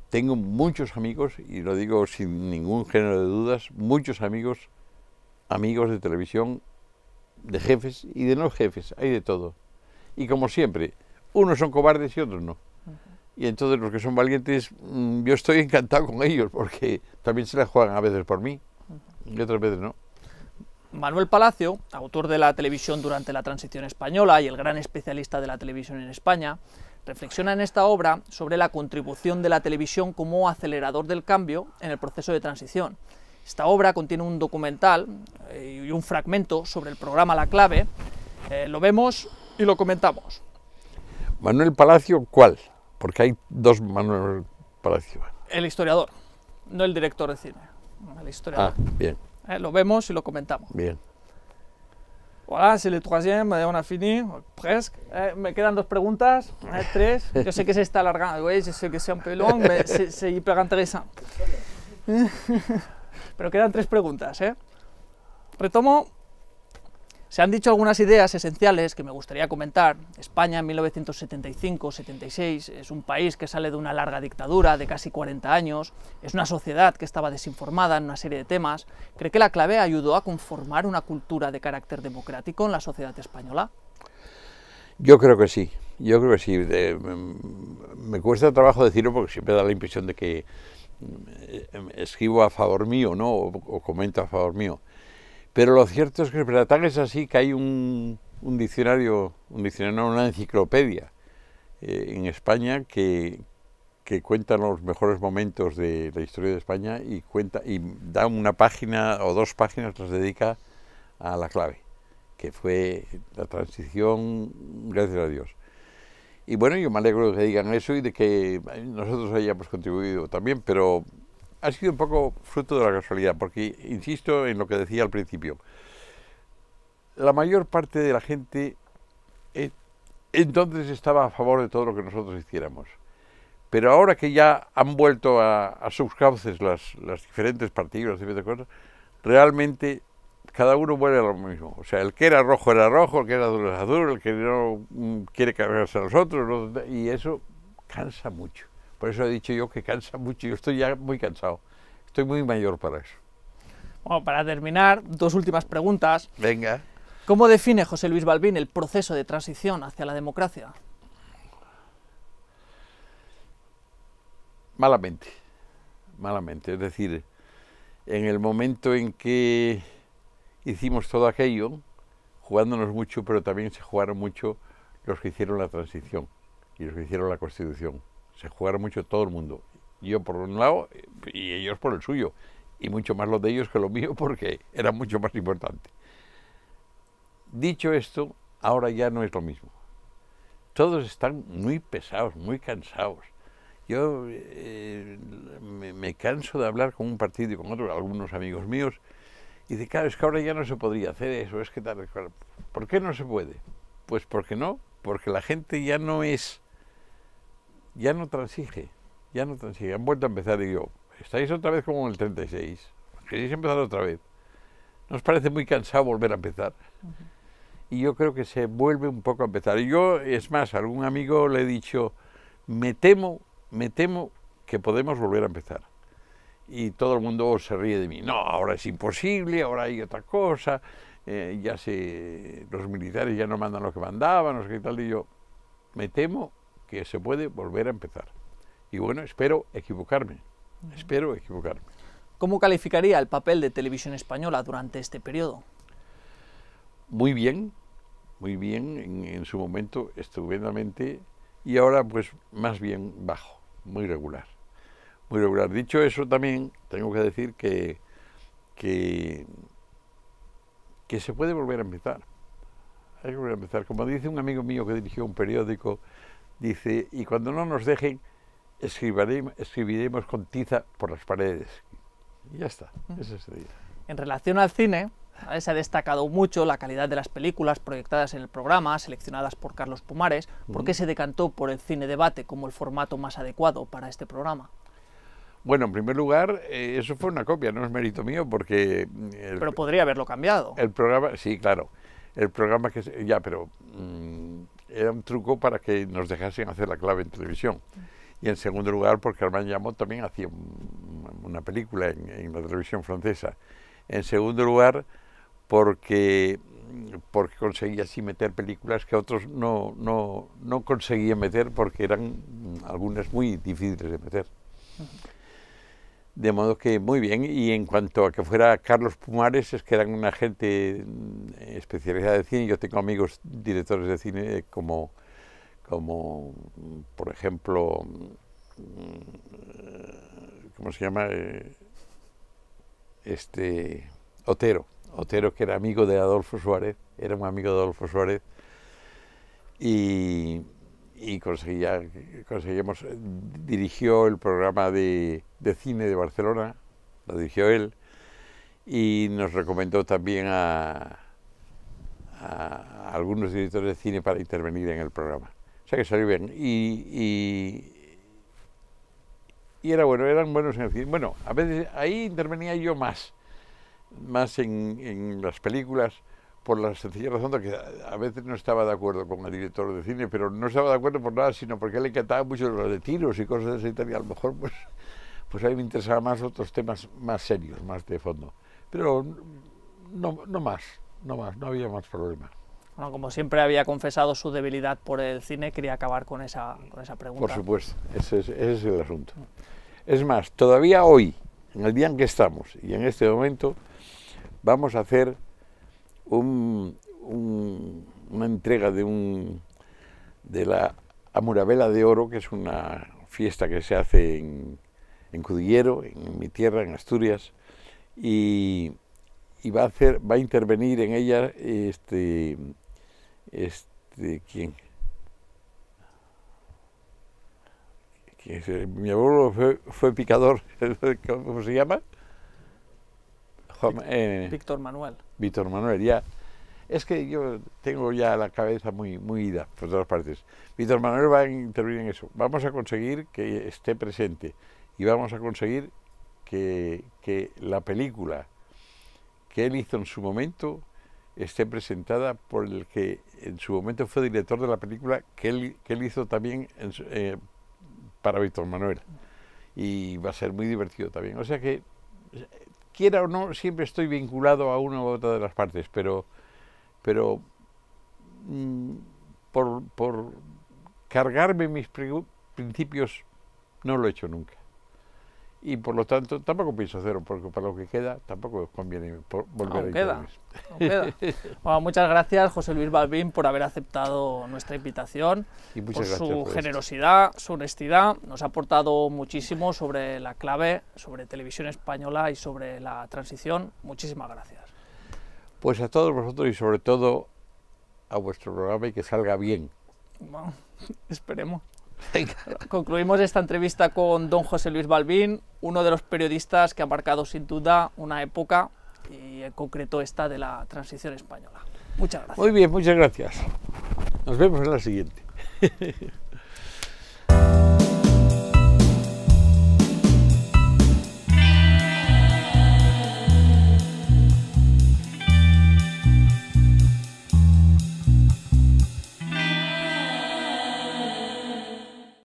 tengo muchos amigos, y lo digo sin ningún género de dudas, muchos amigos de televisión, de jefes y de no jefes, hay de todo. Y como siempre, unos son cobardes y otros no. Y entonces los que son valientes, yo estoy encantado con ellos, porque también se la juegan a veces por mí, y otras veces no. Manuel Palacio, autor de la televisión durante la transición española y el gran especialista de la televisión en España, reflexiona en esta obra sobre la contribución de la televisión como acelerador del cambio en el proceso de transición. Esta obra contiene un documental y un fragmento sobre el programa La Clave. Lo vemos y lo comentamos. Manuel Palacio, ¿cuál? Porque hay dos Manuel Palacio. El historiador, no el director de cine, el historiador. Ah, bien. Lo vemos y lo comentamos. Bien. Voilà, c'est le troisième, on a fini, presque. Me quedan dos preguntas, tres. Yo sé que se está alargando, oui, je sais que c'est un peu long, mais c'est hyper intéressant. Pero quedan tres preguntas, Retomo. Se han dicho algunas ideas esenciales que me gustaría comentar. España en 1975-76 es un país que sale de una larga dictadura de casi 40 años, es una sociedad que estaba desinformada en una serie de temas. ¿Cree que La Clave ayudó a conformar una cultura de carácter democrático en la sociedad española? Yo creo que sí, me cuesta trabajo decirlo porque siempre da la impresión de que escribo a favor mío, ¿no? O comento a favor mío. Pero lo cierto es que tan es así que hay un diccionario, una enciclopedia en España que cuenta los mejores momentos de la historia de España y da una página o dos páginas, las dedica a La Clave, que fue la transición, gracias a Dios. Y bueno, yo me alegro de que digan eso y de que nosotros hayamos contribuido también, pero ha sido un poco fruto de la casualidad, porque insisto en lo que decía al principio. La mayor parte de la gente entonces estaba a favor de todo lo que nosotros hiciéramos. Pero ahora que ya han vuelto a sus cauces las diferentes partidos, diferentes cosas, realmente cada uno vuelve a lo mismo. O sea, el que era rojo, el que era azul es azul, el que no quiere cargarse a los otros, y eso cansa mucho. Por eso he dicho yo que cansa mucho. Yo estoy ya muy cansado. Estoy muy mayor para eso. Bueno, para terminar, dos últimas preguntas. Venga. ¿Cómo define José Luis Balbín el proceso de transición hacia la democracia? Malamente. Malamente. Es decir, en el momento en que hicimos todo aquello, jugándonos mucho, pero también se jugaron mucho los que hicieron la transición y los que hicieron la Constitución. Se jugaron mucho todo el mundo, yo por un lado y ellos por el suyo, y mucho más los de ellos que lo mío porque era mucho más importante. Dicho esto, ahora ya no es lo mismo. Todos están muy pesados, muy cansados. Yo me canso de hablar con un partido y con otro, algunos amigos míos, y dice, claro, es que ahora ya no se podría hacer eso, es que tal, ¿por qué no se puede? Pues porque no, porque la gente ya no transige, han vuelto a empezar y digo, estáis otra vez como en el 36, queréis empezar otra vez, ¿nos parece muy cansado volver a empezar? Y yo creo que se vuelve un poco a empezar. Y yo, es más, a algún amigo le he dicho, me temo que podemos volver a empezar. Y todo el mundo se ríe de mí, no, ahora es imposible, ahora hay otra cosa, los militares ya no mandan lo que mandaban, no sé qué tal, y yo, me temo que se puede volver a empezar. Y bueno, espero equivocarme. Espero equivocarme. ¿Cómo calificaría el papel de Televisión Española durante este periodo? Muy bien en su momento, estupendamente, y ahora pues más bien bajo, muy regular. Muy regular. Dicho eso, también tengo que decir que se puede volver a empezar. Hay que volver a empezar. Como dice un amigo mío que dirigió un periódico, dice, y cuando no nos dejen, escribiremos con tiza por las paredes. Y ya está, ese es el día. En relación al cine, se ha destacado mucho la calidad de las películas proyectadas en el programa, seleccionadas por Carlos Pumares. ¿Por qué se decantó por el cine debate como el formato más adecuado para este programa? Bueno, en primer lugar, eso fue una copia, no es mérito mío, porque... Pero podría haberlo cambiado. El programa, sí, claro. El programa que... Ya, pero era un truco para que nos dejasen hacer la clave en televisión. Y en segundo lugar, porque Armand Llamot también hacía una película en la televisión francesa. En segundo lugar, porque conseguía así meter películas que otros no conseguían meter, porque eran algunas muy difíciles de meter. De modo que muy bien. Y en cuanto a que fuera Carlos Pumares, es que eran una gente especializada de cine. Yo tengo amigos directores de cine como por ejemplo, ¿cómo se llama? Otero, que era amigo de Adolfo Suárez, era un amigo de Adolfo Suárez, y conseguimos, dirigió el programa de cine de Barcelona, lo dirigió él, y nos recomendó también a algunos directores de cine para intervenir en el programa. O sea que salió bien. Y era bueno, eran buenos en el cine. Bueno, a veces ahí intervenía yo más en las películas, por la sencilla razón de que a veces no estaba de acuerdo con el director de cine, pero no estaba de acuerdo por nada, sino porque a él le encantaban mucho los de tiros y cosas así, y a lo mejor pues a mí me interesaban más otros temas más serios, más de fondo. Pero no había más problema. Bueno, como siempre había confesado su debilidad por el cine, quería acabar con esa pregunta. Por supuesto, ese es el asunto. Es más, todavía hoy, en el día en que estamos y en este momento, vamos a hacer una entrega de la Amurabela de Oro, que es una fiesta que se hace en Cudillero, en mi tierra, en Asturias, y va a intervenir en ella ¿quién? Mi abuelo fue picador, ¿cómo se llama? Víctor Manuel. Víctor Manuel, ya. Es que yo tengo ya la cabeza muy ida por todas partes. Víctor Manuel va a intervenir en eso. Vamos a conseguir que esté presente y vamos a conseguir que la película que él hizo en su momento esté presentada por el que en su momento fue director de la película que él hizo también para Víctor Manuel. Y va a ser muy divertido también. O sea que, quiera o no, siempre estoy vinculado a una u otra de las partes, pero por cargarme mis principios no lo he hecho nunca. Y por lo tanto tampoco pienso hacerlo, porque para lo que queda tampoco conviene volver a intervenir. Bueno, muchas gracias, José Luis Balbín, por haber aceptado nuestra invitación, por su generosidad, su honestidad. Nos ha aportado muchísimo sobre la clave, sobre Televisión Española y sobre la transición. Muchísimas gracias. Pues a todos vosotros y sobre todo a vuestro programa, y que salga bien. Bueno, esperemos. Concluimos esta entrevista con don José Luis Balbín, uno de los periodistas que ha marcado sin duda una época, y en concreto esta de la transición española. Muchas gracias. Muy bien, muchas gracias. Nos vemos en la siguiente.